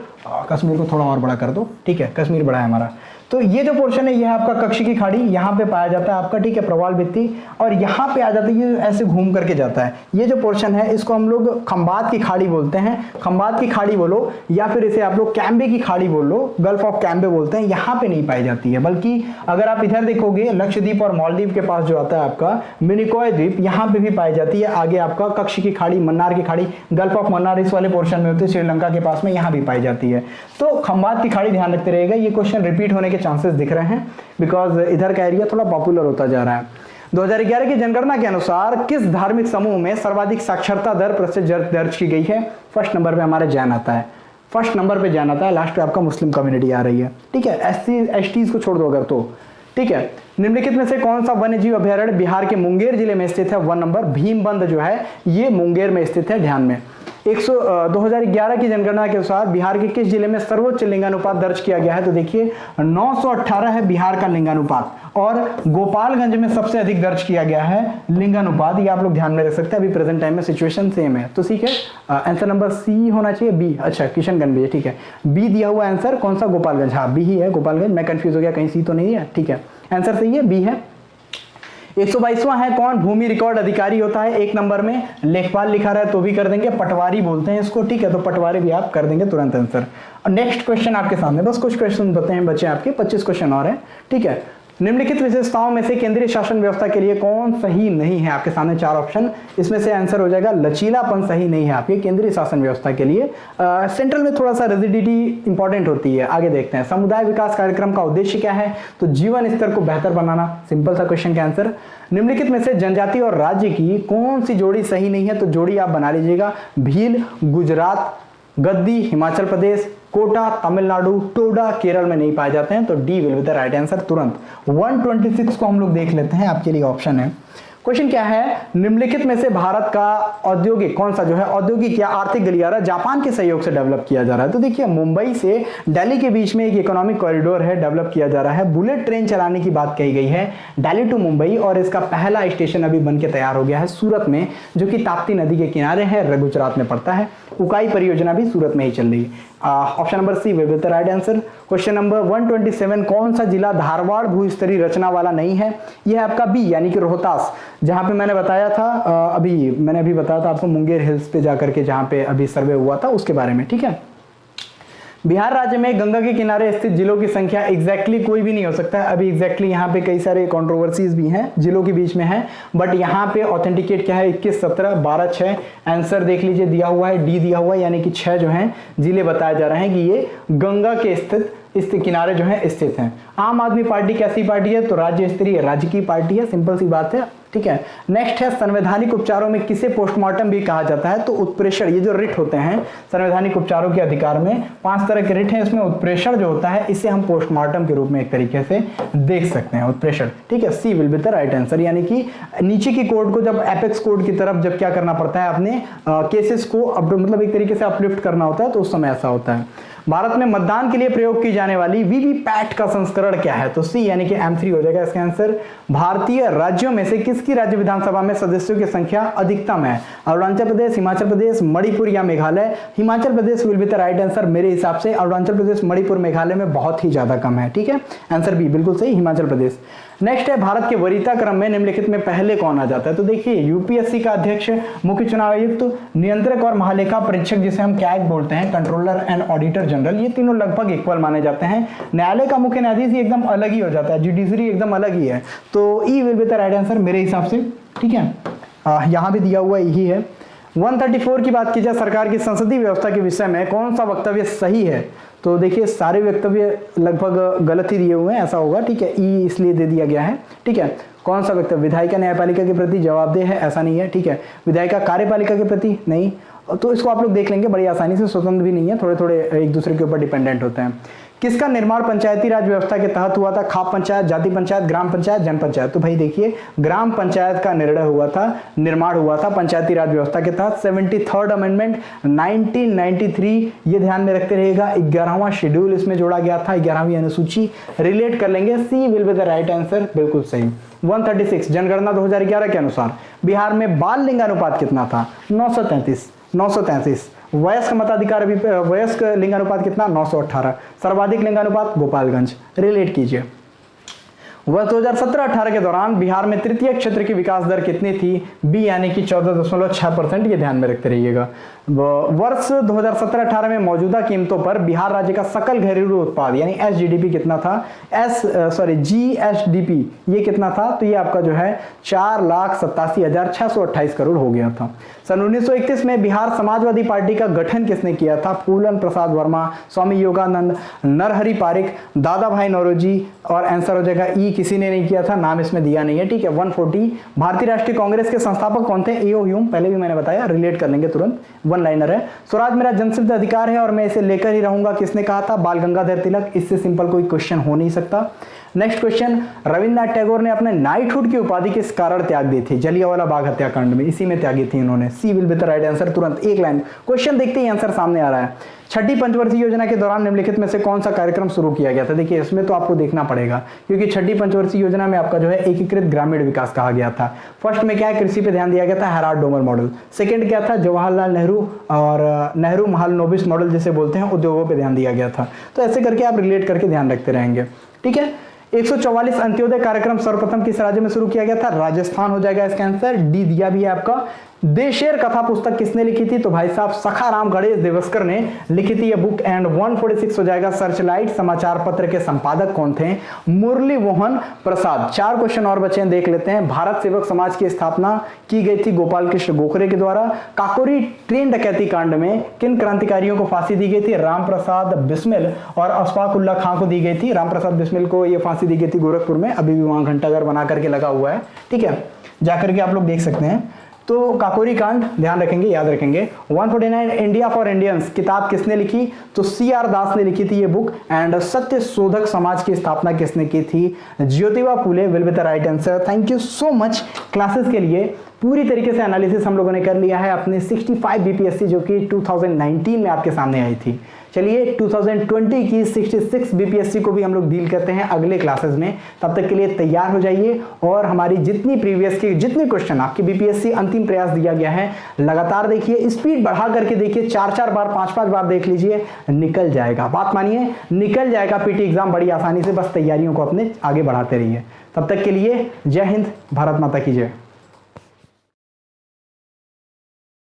कश्मीर को थोड़ा और बड़ा कर दो, ठीक है, कश्मीर बड़ा है हमारा। तो ये जो पोर्शन है ये है आपका कच्छ की खाड़ी, यहाँ पे पाया जाता है आपका, ठीक है, प्रवाल भित्ति, और यहाँ पे आ जाता है, ये ऐसे घूम करके जाता है। ये जो पोर्शन है इसको हम लोग खंबात की खाड़ी बोलते हैं, खंबात की खाड़ी बोलो या फिर इसे आप लोग कैम्बे की खाड़ी बोल लो, गल्फ ऑफ कैम्बे बोलते हैं। यहाँ पे नहीं पाई जाती है, बल्कि अगर आप इधर देखोगे लक्षद्वीप और मालदीव के पास जो आता है आपका मिनिकॉय द्वीप, यहाँ पे भी पाई जाती है। आगे आपका कच्छ की खाड़ी, मन्नार की खाड़ी, गल्फ ऑफ मन्नार इस वाले पोर्शन में होती है, श्रीलंका के पास में, यहाँ भी पाई जाती है। तो खंबात की खाड़ी ध्यान रखते रहेगा, ये क्वेश्चन रिपीट होने के चांसेस दिख रहे हैं बिकॉज इधर का एरिया थोड़ा पॉपुलर होता जा रहा है। 2011 की जनगणना के अनुसार किस धार्मिक समूह में सर्वाधिक साक्षरता दर प्रतिशत दर्ज की गई है? फर्स्ट नंबर पे हमारे जैन आता है, फर्स्ट नंबर पे जैन आता है, लास्ट पे आपका मुस्लिम कम्युनिटी आ रही है, ठीक है। SC/STs को छोड़ दो अगर तो, ठीक है। निम्नलिखित में से कौन सा वन्य जीव अभयारण्य बिहार के मुंगेर जिले में स्थित है? 1 नंबर भीमबंध जो है ये मुंगेर में स्थित है, ध्यान में। 2011 की जनगणना के अनुसार बिहार के किस जिले में सर्वोच्च लिंगानुपात दर्ज किया गया है? तो देखिए 918 है बिहार का लिंगानुपात, और गोपालगंज में सबसे अधिक दर्ज किया गया है लिंगानुपात। ये आप लोग ध्यान में रख सकते हैं, अभी प्रेजेंट टाइम में सिचुएशन सेम है। तो ठीक है, आंसर नंबर सी होना चाहिए, बी। अच्छा किशनगंज भी है, ठीक है, बी दिया हुआ आंसर। कौन सा? गोपालगंज, हाँ बी ही है गोपालगंज, मैं कंफ्यूज हो गया, कहीं सी तो नहीं है, ठीक है, आंसर सही है, बी है। 122वां है, कौन भूमि रिकॉर्ड अधिकारी होता है? 1 नंबर में लेखपाल लिखा रहा है तो भी कर देंगे, पटवारी बोलते हैं इसको, ठीक है, तो पटवारी भी आप कर देंगे तुरंत आंसर। नेक्स्ट क्वेश्चन आपके सामने, बस कुछ क्वेश्चन बचे आपके, 25 क्वेश्चन और हैं, ठीक है। निम्नलिखित विशेषताओं में से केंद्रीय शासन व्यवस्था के लिए कौन सही नहीं है? आपके सामने 4 ऑप्शन, इसमें से आंसर हो जाएगा लचीलापन सही नहीं है आपके केंद्रीय शासन व्यवस्था के लिए। सेंट्रल में थोड़ा सा रिजिडिटी इंपॉर्टेंट होती है। आगे देखते हैं, समुदाय विकास कार्यक्रम का उद्देश्य क्या है? तो जीवन स्तर को बेहतर बनाना, सिंपल सा क्वेश्चन का आंसर। निम्नलिखित में से जनजाति और राज्य की कौन सी जोड़ी सही नहीं है? तो जोड़ी आप बना लीजिएगा, भील गुजरात, गद्दी हिमाचल प्रदेश, कोटा तमिलनाडु, टोडा केरल में नहीं पाए जाते हैं, तो D will be the right answer. तुरंत 126 को हम लोग देख लेते हैं, आपके लिए ऑप्शन है। क्वेश्चन क्या है? निम्नलिखित में से भारत का औद्योगिक कौन सा जो है औद्योगिक या आर्थिक गलियारा जापान के सहयोग से डेवलप किया जा रहा है? तो देखिए मुंबई से दिल्ली के बीच में एक इकोनॉमिक कॉरिडोर है, डेवलप किया जा रहा है, बुलेट ट्रेन चलाने की बात कही गई है दिल्ली टू मुंबई, और इसका पहला स्टेशन अभी बनके तैयार हो गया है सूरत में, जो कि ताप्ती नदी के किनारे है, गुजरात में पड़ता है। उकाई परियोजना भी सूरत में ही चल रही है। Option number C will be the right answer. Question number 127, कौन सा जिला धारवाड़ भूस्तरीय रचना वाला नहीं है? यह है आपका बी यानी कि रोहतास, जहां पे मैंने बताया था मैंने अभी बताया था आपको मुंगेर हिल्स पे जाकर के, जहां पे अभी सर्वे हुआ था उसके बारे में, ठीक है। बिहार राज्य में गंगा के किनारे स्थित जिलों की संख्या एग्जैक्टली कोई भी नहीं हो सकता है। अभी एग्जैक्टली यहाँ पे कई सारे कंट्रोवर्सीज भी हैं, जिलों के बीच में है, बट यहाँ पे ऑथेंटिकेट क्या है? 21, 17, 12, 6 आंसर देख लीजिए, दिया हुआ है, डी दिया हुआ है, यानी कि 6 जो हैं जिले बताए जा रहे हैं कि ये गंगा के स्थित इस किनारे जो है स्थित हैं। आम आदमी पार्टी कैसी पार्टी है? तो राज्य स्तरीय राज्य की पार्टी है, सिंपल सी बात है, ठीक है। नेक्स्ट है, संवैधानिक उपचारों में किसे पोस्टमार्टम भी कहा जाता है? तो उत्प्रेषण, ये जो रिट होते हैं संवैधानिक उपचारों के अधिकार में 5 तरह के रिट हैं, इसमें उत्प्रेषण जो होता है इसे हम पोस्टमार्टम के रूप में एक तरीके से देख सकते हैं, उत्प्रेषण, ठीक है, C will be the right answer. यानी कि नीचे की कोर्ट को जब एपेक्स कोर्ट की तरफ जब क्या करना पड़ता है, अपने केसेस को मतलब एक तरीके से अपलिफ्ट करना होता है, तो उस समय ऐसा होता है। भारत में मतदान के लिए प्रयोग की जाने वाली वीवीपैट का संस्करण क्या है? तो सी यानी कि M3 हो जाएगा इसका आंसर। भारतीय राज्यों में से किसकी राज्य विधानसभा में सदस्यों की संख्या अधिकतम है? अरुणाचल प्रदेश, हिमाचल प्रदेश, मणिपुर या Meghalaya? Himachal Pradesh will be the right answer मेरे हिसाब से। अरुणाचल प्रदेश, मणिपुर, मेघालय में बहुत ही ज्यादा कम है। ठीक है, आंसर बी बिल्कुल सही, हिमाचल प्रदेश। नेक्स्ट है, भारत के वरीयता क्रम में निम्नलिखित में पहले कौन आ जाता है? तो देखिए, यूपीएससी का अध्यक्ष, मुख्य चुनाव आयुक्त, नियंत्रक और महालेखा परीक्षक जिसे हम कैग बोलते हैं, कंट्रोलर एंड ऑडिटर जनरल, ये तीनों लगभग इक्वल माने जाते हैं। न्यायालय का मुख्य न्यायाधीश एकदम अलग ही हो जाता है, जुडिशरी एकदम अलग ही है। तो E will be the right answer मेरे हिसाब से। ठीक है, यहाँ भी दिया हुआ यही है। 134 की बात की जाए, सरकार की संसदीय व्यवस्था के विषय में कौन सा वक्तव्य सही है? तो देखिए, सारे वक्तव्य लगभग गलत ही दिए हुए हैं, ऐसा होगा। ठीक है, ई इसलिए दे दिया गया है। ठीक है, कौन सा वक्तव्य? विधायिका न्यायपालिका के प्रति जवाबदेह है, ऐसा नहीं है। ठीक है, विधायिका कार्यपालिका के प्रति नहीं, तो इसको आप लोग देख लेंगे बड़ी आसानी से। स्वतंत्र भी नहीं है, थोड़े थोड़े एक दूसरे के ऊपर डिपेंडेंट होते हैं। किसका निर्माण पंचायती राज व्यवस्था के तहत हुआ था? खाप पंचायत, जाति पंचायत, ग्राम पंचायत, जन पंचायत? तो भाई देखिए, ग्राम पंचायत का निर्णय हुआ था, निर्माण हुआ था पंचायती राज व्यवस्था के तहत। 73rd अमेंडमेंट 1993, ये ध्यान में रखते रहिएगा। 11वां शेड्यूल इसमें जोड़ा गया था, 11वीं अनुसूची। रिलेट कर लेंगे, C will be the right answer, बिल्कुल सही। 136, जनगणना 2011 के अनुसार बिहार में बाल लिंगानुपात कितना था? 933। वयस्क मताधिकार वयस्क लिंगानुपात कितना? 918। सर्वाधिक लिंगानुपात गोपालगंज। रिलेट कीजिए। वर्ष 2017-18 के दौरान बिहार में तृतीय क्षेत्र की विकास दर कितनी थी? बी यानी कि 14.6%, ये ध्यान में रखते रहिएगा। वर्ष 2017-18 में मौजूदा कीमतों पर बिहार राज्य का सकल घरेलू उत्पाद यानी SGDP कितना था? GSDP ये कितना था? तो ये आपका जो है 4,87,628 करोड़ हो गया था। सन 1931 में बिहार समाजवादी पार्टी का गठन किसने किया था? फूलन प्रसाद वर्मा, स्वामी योगानंद, नरहरि पारिक, दादा भाई नौरोजी, और आंसर हो जाएगा ई, किसी ने नहीं किया था, नाम इसमें दिया नहीं है। ठीक है, 140, भारतीय राष्ट्रीय कांग्रेस के संस्थापक कौन थे? ए.ओ. ह्यूम, पहले भी मैंने बताया, रिलेट कर लेंगे तुरंत। वन लाइनर है। स्वराज मेरा जन्मसिद्ध अधिकार है और मैं इसे लेकर ही रहूंगा, किसने कहा था? बाल गंगाधर तिलक। इससे सिंपल कोई क्वेश्चन हो नहीं सकता। नेक्स्ट क्वेश्चन, रविन्द्रनाथ टैगोर ने अपने नाइटहुड की उपाधि किस कारण त्याग दी थी? जलियांवाला बाग हत्याकांड में, इसी में त्यागी थी उन्होंने। C will be the right answer. तुरंत एक लाइन क्वेश्चन देखते ही आंसर सामने आ रहा है। छठी पंचवर्षीय योजना के दौरान निम्नलिखित में से कौन सा कार्यक्रम शुरू किया गया था? देखिए, इसमें तो आपको देखना पड़ेगा, क्योंकि छठी पंचवर्षीय योजना में आपका जो है एकीकृत ग्रामीण विकास कहा गया था। फर्स्ट में क्या है? कृषि पे ध्यान दिया गया था, हैराल्ड डोमर मॉडल। सेकंड क्या था? जवाहरलाल नेहरू और नेहरू महालनोबिस मॉडल जिसे बोलते हैं, उद्योगों पे ध्यान दिया गया था। तो ऐसे करके आप रिलेट करके ध्यान रखते रहेंगे। ठीक है, 144 अंत्योदय कार्यक्रम सर्वप्रथम किस राज्य में शुरू किया गया था? राजस्थान हो जाएगा इसका आंसर। डी दिया भी है आपका। देशेर कथा पुस्तक किसने लिखी थी? तो भाई साहब सखाराम गणेश देवस्कर ने लिखी थी ये बुक। एंड 146 हो जाएगा। सर्चलाइट समाचार पत्र के संपादक कौन थे? मुरली मोहन प्रसाद। 4 क्वेश्चन और बचे हैं, देख लेते हैं। भारत सेवक समाज की स्थापना की गई थी गोपाल कृष्ण गोखले के द्वारा। काकोरी ट्रेन डकैती कांड में किन क्रांतिकारियों को फांसी दी गई थी? राम प्रसाद बिस्मिल और अशफाक उल्लाह खां को दी गई थी। राम प्रसाद बिस्मिल को ये फांसी दी गई थी गोरखपुर में, अभी भी वहां घंटाघर बना करके लगा हुआ है। ठीक है, जाकर के आप लोग देख सकते हैं। तो काकोरी कांड ध्यान रखेंगे, याद रखेंगे। 149 इंडिया फॉर इंडियंस किताब किसने लिखी? तो CR दास ने लिखी थी ये बुक। एंड सत्य शोधक समाज की स्थापना किसने की थी? Jyotiba Phule will be the right answer. Thank you so much. Classes के लिए पूरी तरीके से एनालिसिस हम लोगों ने कर लिया है अपने 65 BPSC जो कि 2019 में आपके सामने आई थी। चलिए 2020 की 66 BPSC को भी हम लोग डील करते हैं अगले क्लासेस में। तब तक के लिए तैयार हो जाइए और हमारी जितनी प्रीवियस की जितने क्वेश्चन आपके BPSC अंतिम प्रयास दिया गया है लगातार देखिए, स्पीड बढ़ा करके देखिए, 4-4 बार 5-5 बार देख लीजिए, निकल जाएगा। बात मानिए, निकल जाएगा PT एग्जाम बड़ी आसानी से। बस तैयारियों को अपने आगे बढ़ाते रहिए। तब तक के लिए जय हिंद, भारत माता की जय।